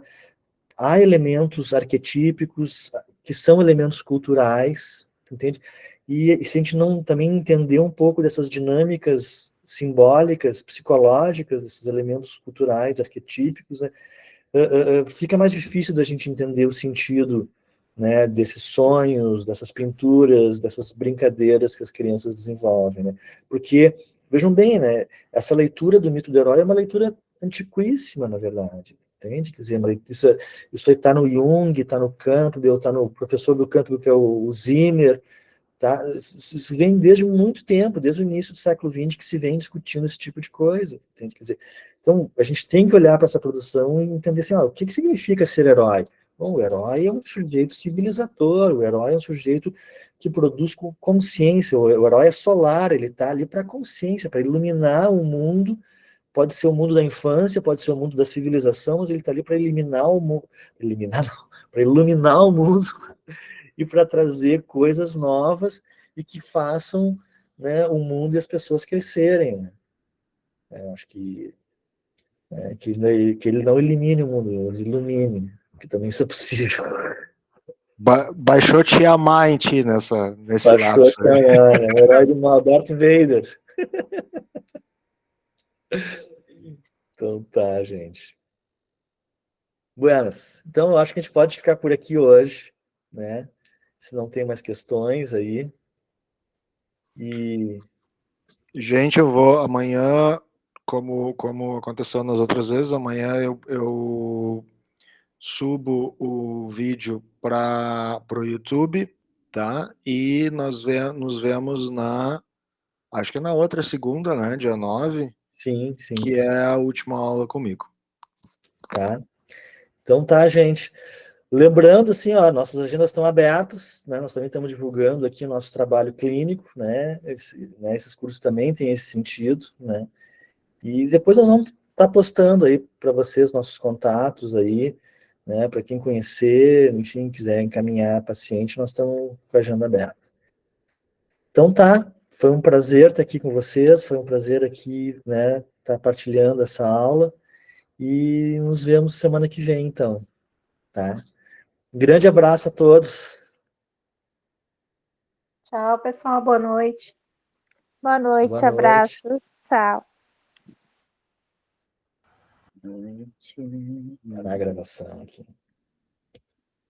A: Há elementos arquetípicos que são elementos culturais, entende? E se a gente não também entender um pouco dessas dinâmicas simbólicas, psicológicas, desses elementos culturais, arquetípicos, né, fica mais difícil da gente entender o sentido, né, desses sonhos, dessas pinturas, dessas brincadeiras que as crianças desenvolvem, né? Porque, vejam bem, né, essa leitura do mito do herói é uma leitura antiquíssima, na verdade, entende? Quer dizer, isso aí está no Jung, está no Campbell, está no professor do Campbell, que é o Zimmer, tá? Isso vem desde muito tempo, desde o início do século XX, que se vem discutindo esse tipo de coisa, entende? Quer dizer, então, a gente tem que olhar para essa produção e entender assim, ó, o que significa ser herói? Bom, o herói é um sujeito civilizador, o herói é um sujeito que produz com consciência, o herói é solar, ele está ali para a consciência, para iluminar o mundo, pode ser o mundo da infância, pode ser o mundo da civilização, mas ele está ali para eliminar o mundo, para iluminar o mundo e para trazer coisas novas e que façam, né, o mundo e as pessoas crescerem. Né? Acho que ele não elimine o mundo, mas ilumine, que também isso é possível.
B: Baixou te amar em ti nesse
A: Baixou
B: lapso.
A: a né? O herói do mal, Darth Vader. Então tá, gente. Buenas. Então eu acho que a gente pode ficar por aqui hoje, né? Se não tem mais questões aí. E
B: gente, eu vou amanhã, como aconteceu nas outras vezes, amanhã eu subo o vídeo para o YouTube, tá? E nos vemos acho que na outra segunda, né? Dia 9,
A: sim.
B: que é a última aula comigo.
A: Tá? Então tá, gente. Lembrando, assim, ó, nossas agendas estão abertas, né? Nós também estamos divulgando aqui o nosso trabalho clínico, né? Esses cursos também têm esse sentido, né? E depois nós vamos estar postando aí para vocês nossos contatos aí, né? Para quem conhecer, enfim, quiser encaminhar paciente, nós estamos com a agenda aberta. Então tá, foi um prazer estar aqui com vocês, foi um prazer aqui, né? Estar partilhando essa aula e nos vemos semana que vem, então, tá? Grande abraço a todos.
C: Tchau, pessoal. Boa noite.
D: Boa noite,
A: Boa noite.
D: abraços. Tchau.
A: Na gravação aqui.